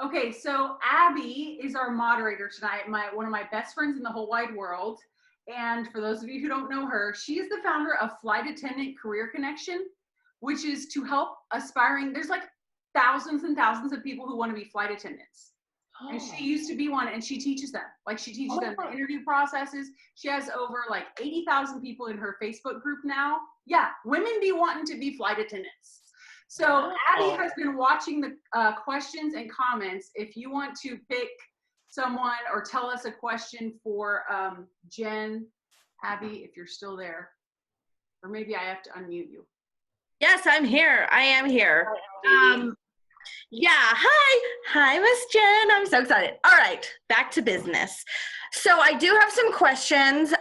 Okay, so Abby is our moderator tonight, one of my best friends in the whole wide world. And for those of you who don't know her, she is the founder of Flight Attendant Career Connection, which is to help aspiring, there's like thousands and thousands of people who want to be flight attendants. Oh. And she used to be one, and she teaches them. Like, she teaches them the interview processes. She has over like 80,000 people in her Facebook group now. Yeah, women be wanting to be flight attendants. So Abby has been watching the questions and comments. If you want to pick someone or tell us a question for Jen, Abby, if you're still there, or maybe I have to unmute you. Yes, I'm here. I am here. Hi, yeah, hi, Miss Jen. I'm so excited. All right, back to business. So I do have some questions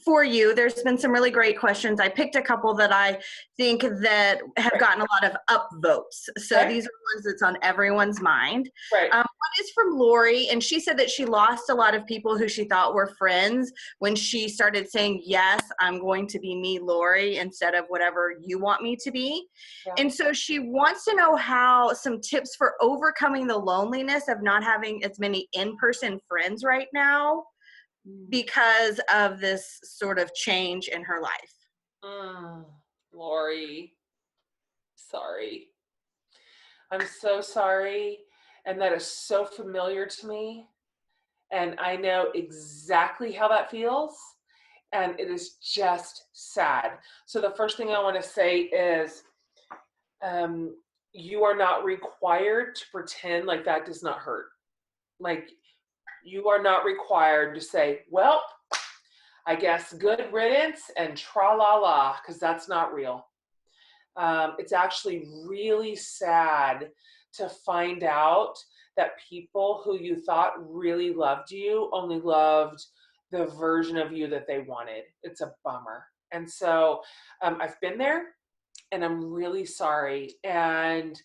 for you. There's been some really great questions. I picked a couple that I think that have gotten a lot of upvotes. So these are ones that's on everyone's mind. Right. One is from Lori, and she said that she lost a lot of people who she thought were friends when she started saying, yes, I'm going to be me, Lori, instead of whatever you want me to be. Yeah. And so she wants to know some tips for overcoming the loneliness of not having as many in-person friends right now, because of this sort of change in her life. Lori, sorry. I'm so sorry. And that is so familiar to me. And I know exactly how that feels. And it is just sad. So the first thing I want to say is, you are not required to pretend like that does not hurt. Like, you are not required to say, well, I guess good riddance and tra-la-la, because that's not real. It's actually really sad to find out that people who you thought really loved you only loved the version of you that they wanted. It's a bummer. And so I've been there, and I'm really sorry. And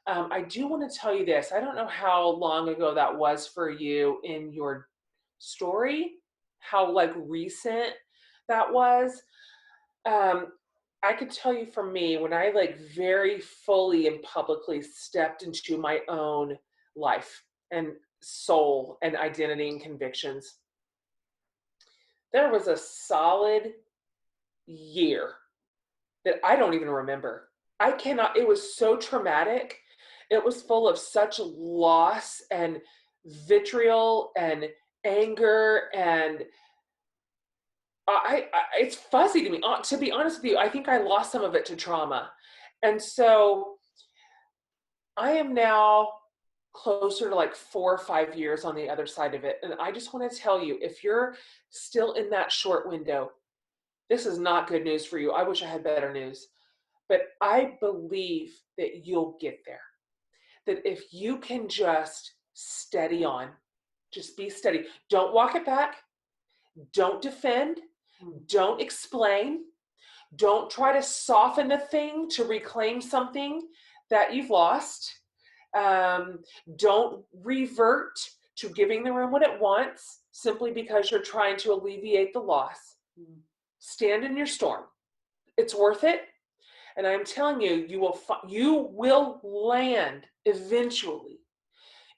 I do want to tell you this. I don't know how long ago that was for you in your story, how like recent that was. I could tell you for me, when I like very fully and publicly stepped into my own life and soul and identity and convictions, there was a solid year that I don't even remember. It was so traumatic. It was full of such loss and vitriol and anger, and it's fuzzy to me. To be honest with you, I think I lost some of it to trauma. And so I am now closer to like 4 or 5 years on the other side of it. And I just want to tell you, if you're still in that short window, this is not good news for you. I wish I had better news. But I believe that you'll get there. That if you can just steady on, just be steady. Don't walk it back. Don't defend. Don't explain. Don't try to soften the thing to reclaim something that you've lost. Don't revert to giving the room what it wants simply because you're trying to alleviate the loss. Stand in your storm. It's worth it. And I'm telling you, you will land eventually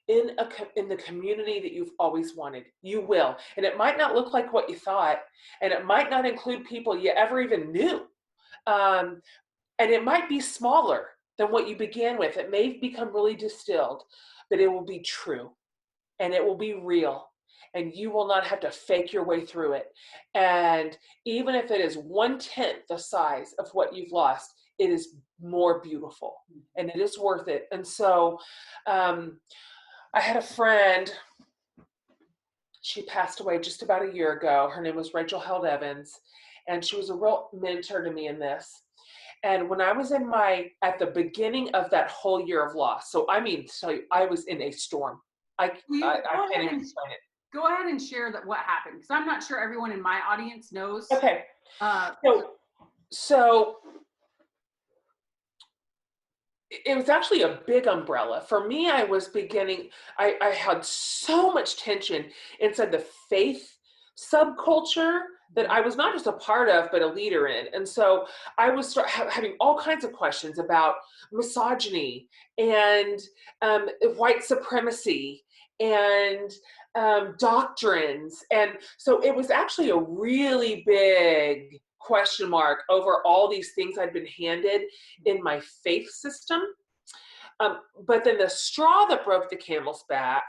in the community that you've always wanted. You will. And it might not look like what you thought, and it might not include people you ever even knew. And it might be smaller than what you began with. It may become really distilled, but it will be true, and it will be real. And you will not have to fake your way through it. And even if it is 1/10 the size of what you've lost, it is more beautiful and it is worth it. And so I had a friend, she passed away just about a year ago. Her name was Rachel Held Evans, and she was a real mentor to me in this. And when I was at the beginning of that whole year of loss, so I was in a storm. I can't even explain it. Go ahead and share what happened, because I'm not sure everyone in my audience knows. Okay. So it was actually a big umbrella. For me, I had so much tension inside the faith subculture that I was not just a part of, but a leader in. And so I was having all kinds of questions about misogyny and white supremacy and doctrines. And so it was actually a really big question mark over all these things I'd been handed in my faith system. But then the straw that broke the camel's back,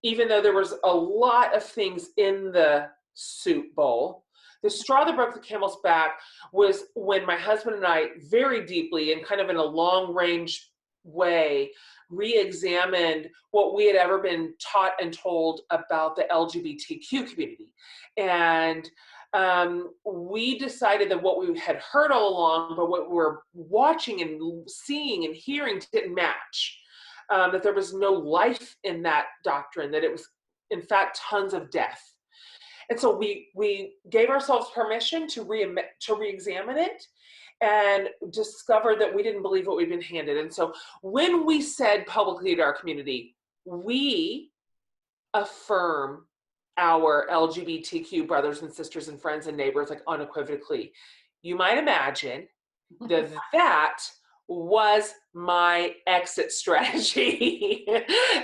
even though there was a lot of things in the soup bowl, the straw that broke the camel's back was when my husband and I very deeply and kind of in a long range way re-examined what we had ever been taught and told about the LGBTQ community. And we decided that what we had heard all along, but what we were watching and seeing and hearing didn't match. That there was no life in that doctrine, that it was, in fact, tons of death. And so we gave ourselves permission to re-examine it and discovered that we didn't believe what we'd been handed. And so when we said publicly to our community, we affirm our LGBTQ brothers and sisters and friends and neighbors, like unequivocally, you might imagine that was my exit strategy.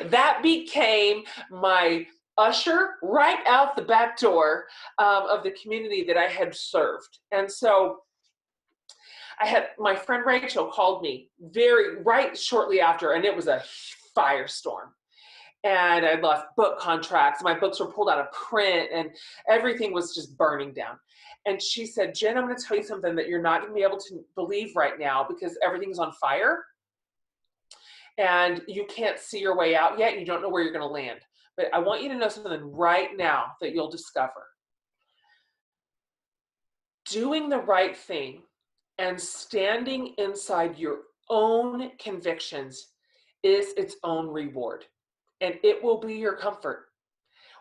That became my usher right out the back door of the community that I had served. And so I had my friend Rachel called me right shortly after, and it was a firestorm. And I'd lost book contracts. My books were pulled out of print and everything was just burning down. And she said, Jen, I'm going to tell you something that you're not going to be able to believe right now because everything's on fire and you can't see your way out yet. You don't know where you're going to land. But I want you to know something right now that you'll discover. Doing the right thing and standing inside your own convictions is its own reward. And it will be your comfort.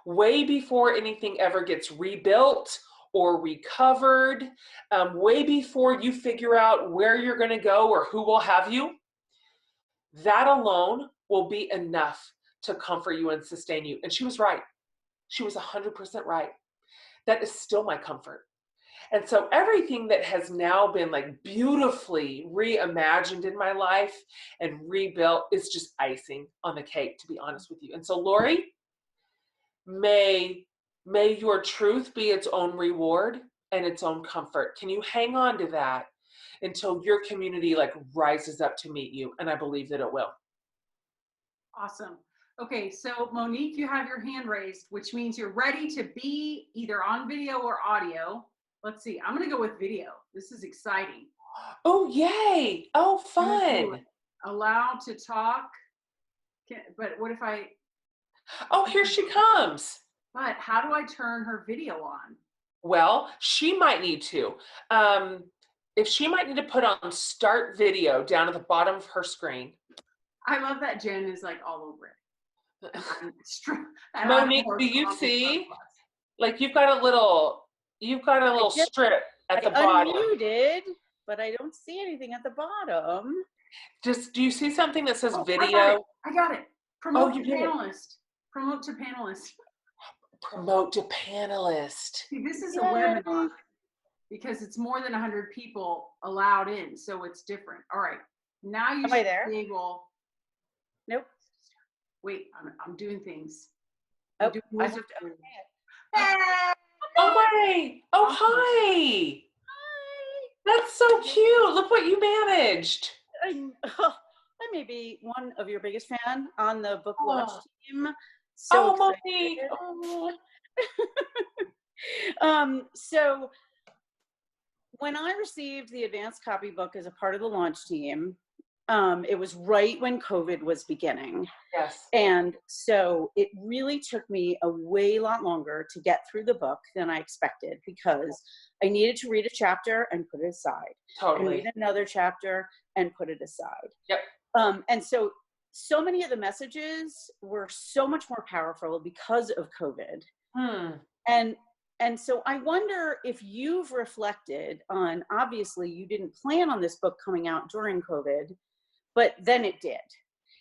Way before anything ever gets rebuilt or recovered, way before you figure out where you're going to go or who will have you, that alone will be enough to comfort you and sustain you. And she was right. She was 100% right. That is still my comfort. And so everything that has now been like beautifully reimagined in my life and rebuilt is just icing on the cake, to be honest with you. And so, Lori, may your truth be its own reward and its own comfort. Can you hang on to that until your community like rises up to meet you? And I believe that it will. Awesome. Okay, so Monique, you have your hand raised, which means you're ready to be either on video or audio. Let's see, I'm gonna go with video. This is exciting. Oh, yay. Oh, fun. Allow to talk. But what if I... Oh, here she comes. But how do I turn her video on? Well, she might need to. If she might need to put on start video down at the bottom of her screen. I love that Jen is like all over it. Monique, do you see? Like you've got a little strip at the bottom. Unmuted, but I don't see anything at the bottom. Do you see something that says video? I got it. Promote to panelist. Promote to panelist. Promote to panelist. See, this is a webinar because it's more than 100 people allowed in, so it's different. All right, now you should be able. Nope. Wait, I'm doing things. Oh, I just Oh my! Oh hi! Hi. That's so cute. Look what you managed. I may be one of your biggest fan on the book launch team. So Monique. So when I received the advanced copybook as a part of the launch team, it was right when COVID was beginning. Yes. And so it really took me a way lot longer to get through the book than I expected, because I needed to read a chapter and put it aside. Totally. And read another chapter and put it aside. Yep. And so many of the messages were so much more powerful because of COVID. And so I wonder if you've reflected on, obviously you didn't plan on this book coming out during COVID, but then it did.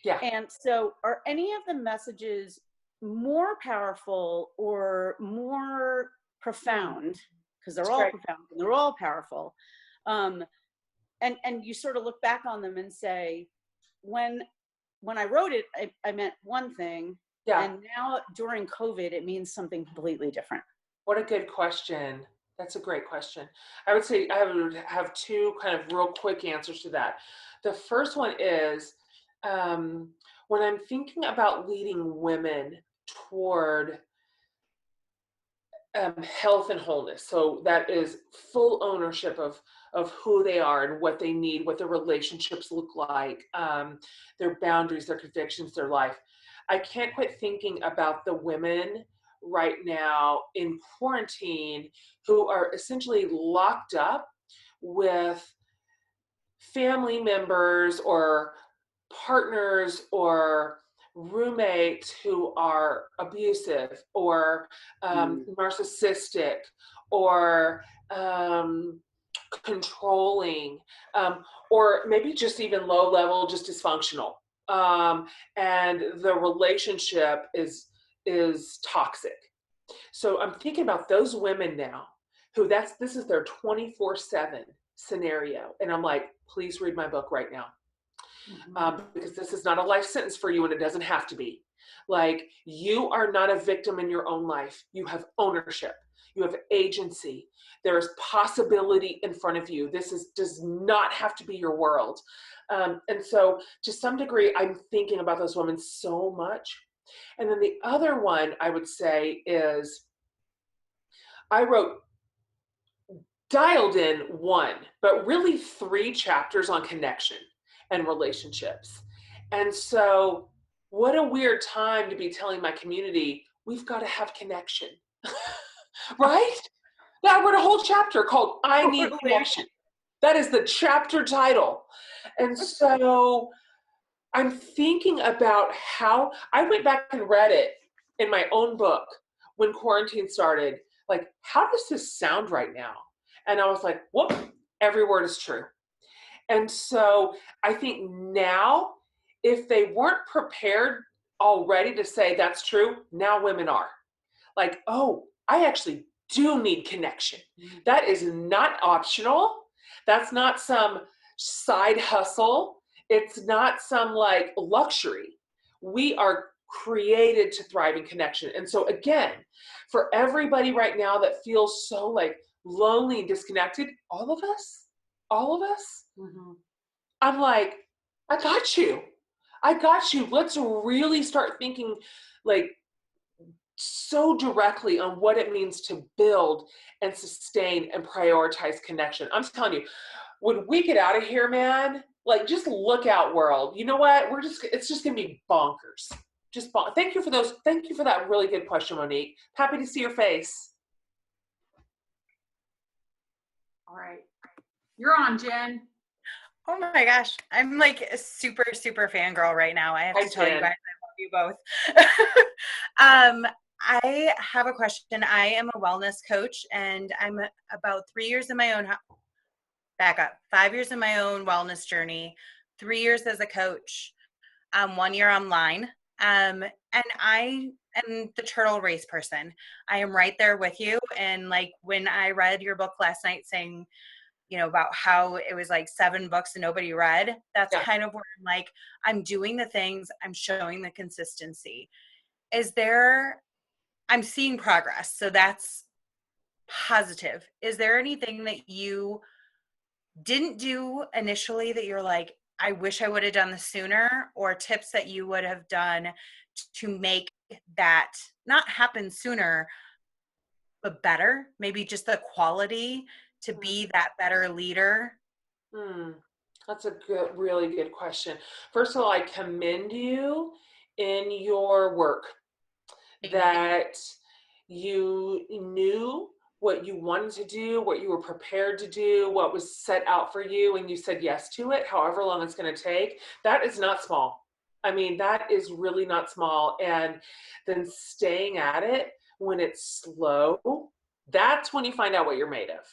Yeah. And so are any of the messages more powerful or more profound? Because they're all profound and they're all powerful. And you sort of look back on them and say, when I wrote it, I meant one thing. Yeah. And now during COVID, it means something completely different. What a good question. That's a great question. I would say I would have two kind of real quick answers to that. The first one is when I'm thinking about leading women toward health and wholeness. So that is full ownership of who they are and what they need, what their relationships look like, their boundaries, their convictions, their life. I can't quit thinking about the women right now in quarantine who are essentially locked up with family members or partners or roommates who are abusive or narcissistic or controlling, or maybe just even low level, just dysfunctional. And the relationship is toxic. So I'm thinking about those women now who this is their 24/7 scenario. And I'm like, please read my book right now. Because this is not a life sentence for you and it doesn't have to be. Like, you are not a victim in your own life. You have ownership. You have agency. There is possibility in front of you. Does not have to be your world. And so to some degree, I'm thinking about those women so much. And then the other one I would say is I wrote dialed in one, but really 3 chapters on connection and relationships. And so what a weird time to be telling my community, we've got to have connection, right? I wrote a whole chapter called I Need Connection. That is the chapter title. And so I'm thinking about how I went back and read it in my own book when quarantine started. Like, how does this sound right now? And I was like, whoop, every word is true. And so I think now, if they weren't prepared already to say that's true, now women are. Like, oh, I actually do need connection. That is not optional. That's not some side hustle. It's not some like luxury. We are created to thrive in connection. And so again, for everybody right now that feels so like lonely and disconnected, all of us, I'm like, I got you. Let's really start thinking like so directly on what it means to build and sustain and prioritize connection. I'm telling you, when we get out of here, man, like, just look out, world. You know what? It's just going to be bonkers. Thank you for that really good question, Monique. Happy to see your face. All right. You're on, Jen. Oh my gosh. I'm like a super, super fangirl right now. I have to tell you guys, I love you both. I have a question. I am a wellness coach, and I'm about 3 years in my own, 5 years in my own wellness journey, 3 years as a coach, 1 year online. And I am the turtle race person. I am right there with you. And like, when I read your book last night saying, about how it was like 7 books and nobody read, that's kind of where I'm like, I'm doing the things, I'm showing the consistency. I'm seeing progress. So that's positive. Is there anything that you didn't do initially that you're like, I wish I would have done this sooner, or tips that you would have done to make that not happen sooner, but better? Maybe just the quality to be that better leader? That's a good, really good question. First of all, I commend you in your work that you knew what you wanted to do, what you were prepared to do, what was set out for you, and you said yes to it, however long it's going to take. That is not small. I mean, that is really not small. And then staying at it when it's slow, that's when you find out what you're made of.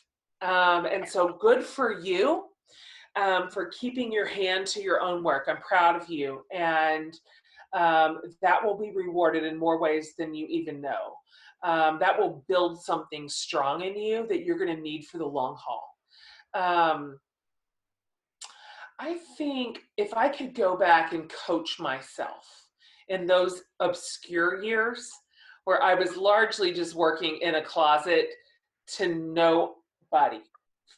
And so good for you for keeping your hand to your own work. I'm proud of you. And that will be rewarded in more ways than you even know. That will build something strong in you that you're going to need for the long haul. I think if I could go back and coach myself in those obscure years where I was largely just working in a closet to nobody,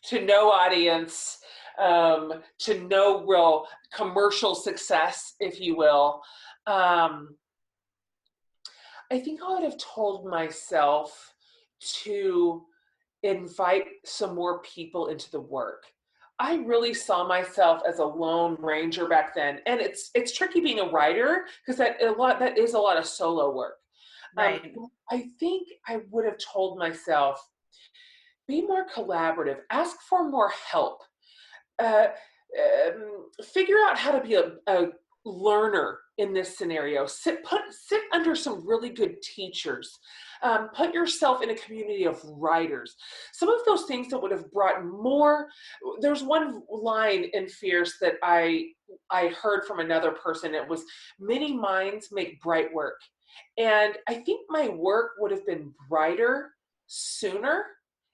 to no audience, to no real commercial success, if you will, I think I would have told myself to invite some more people into the work. I really saw myself as a lone ranger back then, and it's tricky being a writer because that is a lot of solo work. Right. I think I would have told myself, be more collaborative, ask for more help, figure out how to be a learner in this scenario. Sit under some really good teachers. Put yourself in a community of writers. Some of those things that would have brought more. There's one line in Fierce that I heard from another person. It was, many minds make bright work. And I think my work would have been brighter sooner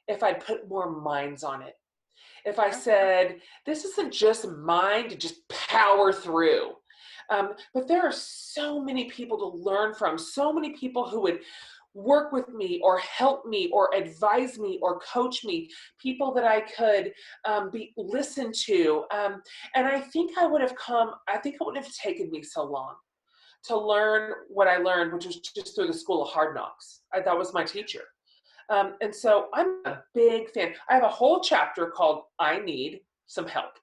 if I'd put more minds on it. If I said, this isn't just mine to just power through. But there are so many people to learn from, so many people who would work with me or help me or advise me or coach me, people that I could be listened to. And I think it would have taken me so long to learn what I learned, which was just through the School of Hard Knocks. That was my teacher. And so I'm a big fan. I have a whole chapter called I Need Some Help.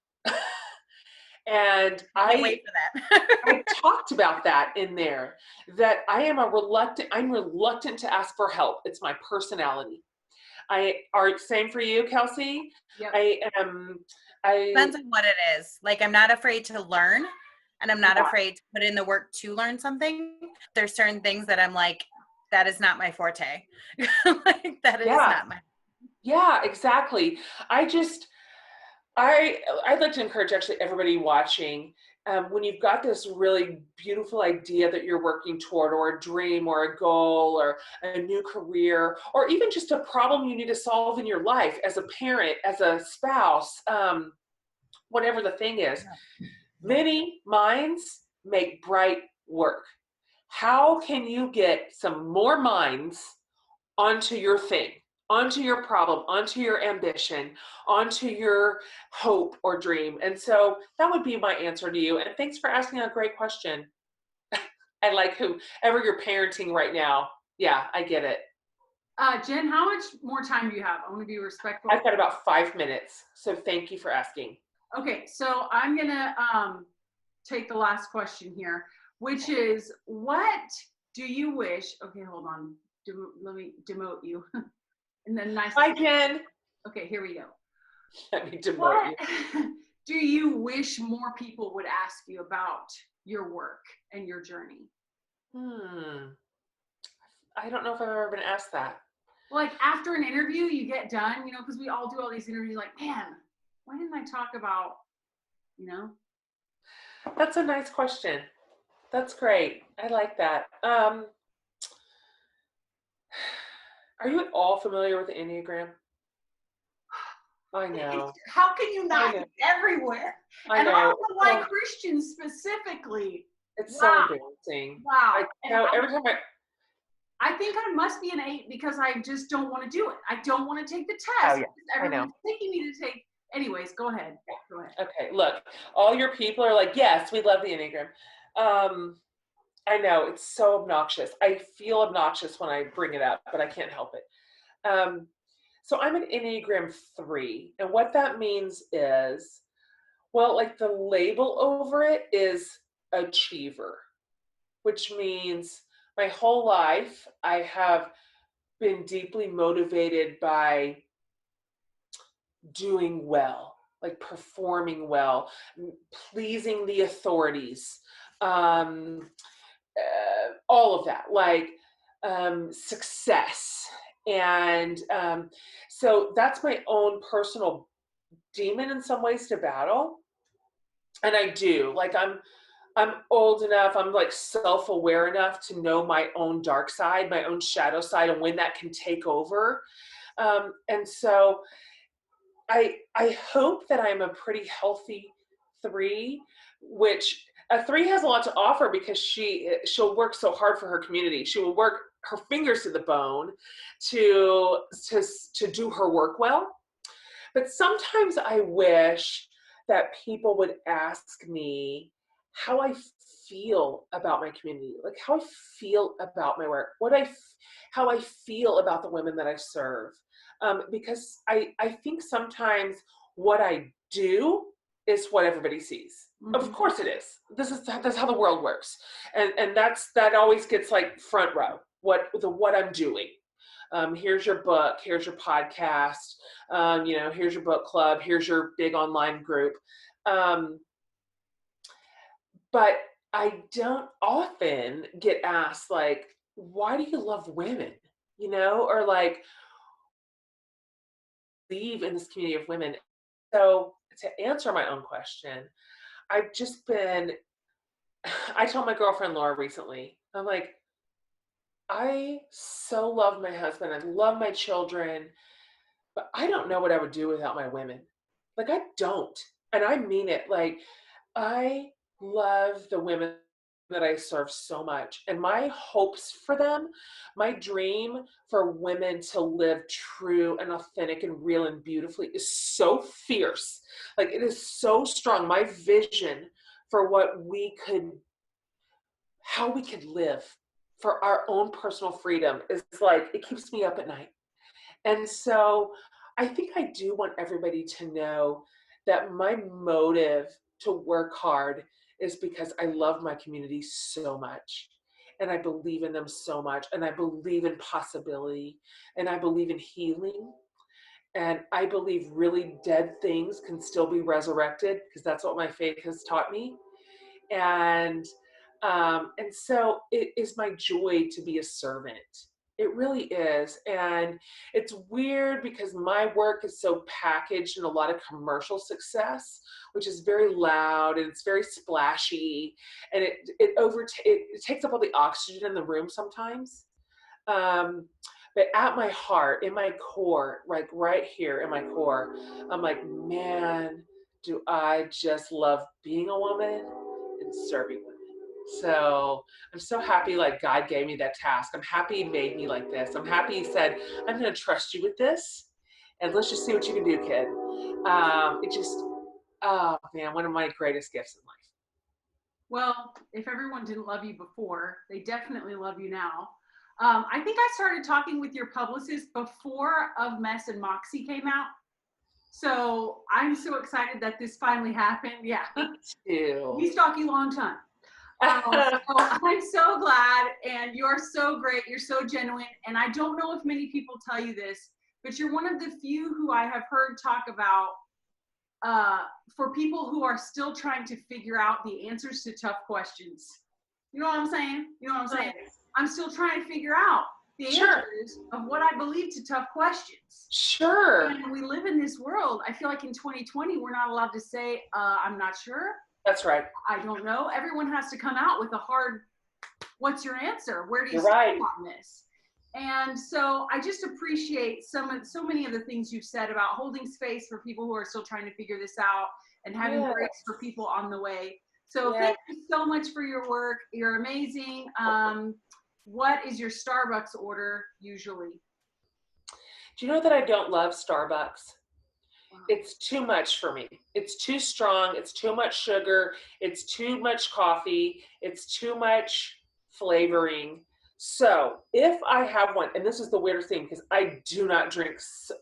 And I wait for that. I talked about that in there, that I'm reluctant to ask for help. It's my personality. Same for you, Kelsey? Yep. Depends on what it is. Like, I'm not afraid to learn, and I'm not afraid to put in the work to learn something. There's certain things that I'm like, that is not my forte. Like, that is not my. Yeah, exactly. I'd like to encourage actually everybody watching, when you've got this really beautiful idea that you're working toward, or a dream or a goal or a new career, or even just a problem you need to solve in your life as a parent, as a spouse, whatever the thing is, many minds make bright work. How can you get some more minds onto your thing, onto your problem, onto your ambition, onto your hope or dream? And so that would be my answer to you. And thanks for asking a great question. And like whoever you're parenting right now, yeah, I get it. Jen, how much more time do you have? I want to be respectful. I've got about 5 minutes. So thank you for asking. Okay, so I'm going to take the last question here, which is, what do you wish? Okay, hold on. Let me demote you. And then Hi, Jen. Okay, here we go. Let me demote you. Do you wish more people would ask you about your work and your journey? I don't know if I've ever been asked that. Like, after an interview, you get done, because we all do all these interviews, like, man, why didn't I talk about, That's a nice question. That's great. I like that. Are you at all familiar with the Enneagram? I know. How can you not? It's everywhere. I know. I don't know why Christians specifically. It's so embarrassing. Wow. Every time I think I must be an 8 because I just don't want to do it. I don't want to take the test. Oh, yeah. Everyone's taking me to take. Anyways, go ahead. Okay, look, all your people are like, yes, we love the Enneagram. I know, it's so obnoxious. I feel obnoxious when I bring it up, but I can't help it. So I'm an Enneagram 3. And what that means is, well, like the label over it is achiever, which means my whole life I have been deeply motivated by doing well, like performing well, pleasing the authorities, all of that, like success. And so that's my own personal demon in some ways to battle. And I do, like I'm old enough, I'm like self-aware enough to know my own dark side, my own shadow side, and when that can take over. And so I hope that I'm a pretty healthy 3, which a 3 has a lot to offer because she'll work so hard for her community. She will work her fingers to the bone to do her work well. But sometimes I wish that people would ask me how I feel about my community, like how I feel about my work, how I feel about the women that I serve. Because I think sometimes what I do is what everybody sees. Mm-hmm. Of course it is. That's how the world works. And that always gets like front row, what I'm doing. Here's your book, here's your podcast, here's your book club, here's your big online group. But I don't often get asked like, why do you love women? Or like, believe in this community of women. So to answer my own question, I told my girlfriend Laura recently, I'm like, I so love my husband, I love my children, but I don't know what I would do without my women. Like I don't. And I mean it. Like I love the women that I serve so much. And my hopes for them, my dream for women to live true and authentic and real and beautifully is so fierce. Like it is so strong. My vision for how we could live for our own personal freedom is like, it keeps me up at night. And so I think I do want everybody to know that my motive to work hard is because I love my community so much. And I believe in them so much. And I believe in possibility. And I believe in healing. And I believe really dead things can still be resurrected because that's what my faith has taught me. And so it is my joy to be a servant. It really is. And it's weird because my work is so packaged in a lot of commercial success, which is very loud and it's very splashy, and it takes up all the oxygen in the room sometimes. But at my heart, in my core, like right here in my core, I'm like, man, do I just love being a woman and serving women. So I'm so happy like God gave me that task. I'm happy he made me like this. I'm happy he said, I'm going to trust you with this. And let's just see what you can do, kid. Oh man, one of my greatest gifts in life. Well, if everyone didn't love you before, they definitely love you now. I think I started talking with your publicist before Of Mess and Moxie came out. So I'm so excited that this finally happened. Yeah. Me too. We stalk you a long time. So I'm so glad, and you're so great. You're so genuine. And I don't know if many people tell you this, but you're one of the few who I have heard talk about for people who are still trying to figure out the answers to tough questions. You know what I'm saying? I'm still trying to figure out the answers of what I believe to tough questions. Sure. And we live in this world. I feel like in 2020, we're not allowed to say, I'm not sure. That's right. I don't know. Everyone has to come out with a hard, what's your answer? Where do you stand on this? And so I just appreciate so many of the things you've said about holding space for people who are still trying to figure this out and having grace for people on the way. So thank you so much for your work. You're amazing. What is your Starbucks order usually? Do you know that I don't love Starbucks? It's too much for me. It's too strong. It's too much sugar. It's too much coffee. It's too much flavoring. So if I have one, and this is the weirdest thing because I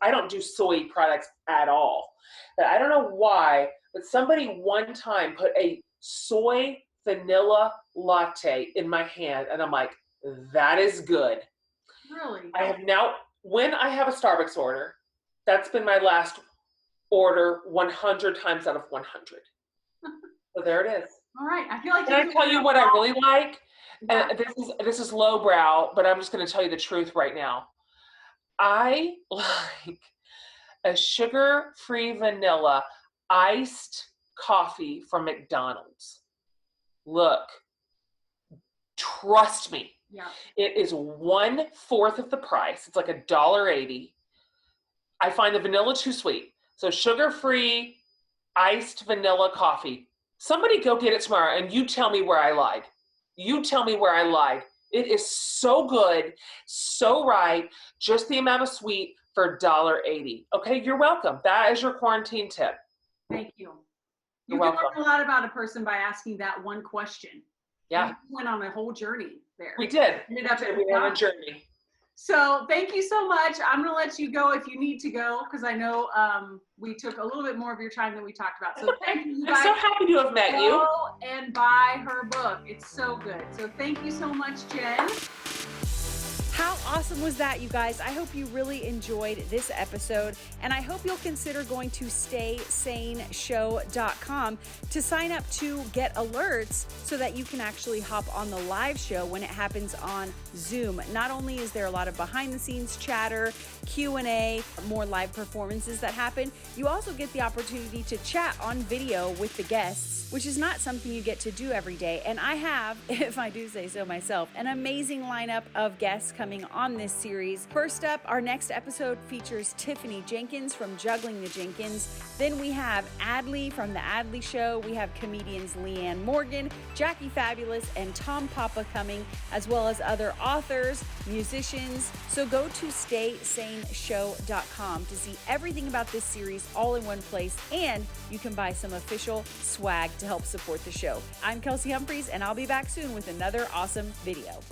don't do soy products at all. But I don't know why, but somebody one time put a soy vanilla latte in my hand, and I'm like, that is good. Really? I have now, when I have a Starbucks order, that's been my last order 100 times out of 100. So there it is. All right. I feel like Can I tell you what I really like? Yeah. And this is lowbrow, but I'm just going to tell you the truth right now. I like a sugar-free vanilla iced coffee from McDonald's. Look, trust me. Yeah. It is 1/4 of the price. It's like $1.80. I find the vanilla too sweet. So sugar-free iced vanilla coffee. Somebody go get it tomorrow and you tell me where I lied. You tell me where I lied. It is so good, so right, just the amount of sweet for $1.80. Okay, you're welcome. That is your quarantine tip. Thank you. You're You can welcome. learn a lot about a person by asking that one question. Yeah. We went on a whole journey there. We did. Ended up at We went on a McDonald's. journey. So thank you so much. I'm going to let you go if you need to go because I know we took a little bit more of your time than we talked about. So thank you guys. I'm so happy to have met you. Go and buy her book. It's so good. So thank you so much, Jen. How awesome was that, you guys? I hope you really enjoyed this episode, and I hope you'll consider going to staysaneshow.com to sign up to get alerts so that you can actually hop on the live show when it happens on Zoom. Not only is there a lot of behind-the-scenes chatter, Q&A, more live performances that happen, you also get the opportunity to chat on video with the guests, which is not something you get to do every day. And I have, if I do say so myself, an amazing lineup of guests coming on this series. First up, our next episode features Tiffany Jenkins from Juggling the Jenkins. Then we have Adley from The Adley Show. We have comedians Leanne Morgan, Jackie Fabulous, and Tom Papa coming, as well as other authors, musicians. So go to staysaneshow.com to see everything about this series all in one place, and you can buy some official swag to help support the show. I'm Kelsey Humphreys, and I'll be back soon with another awesome video.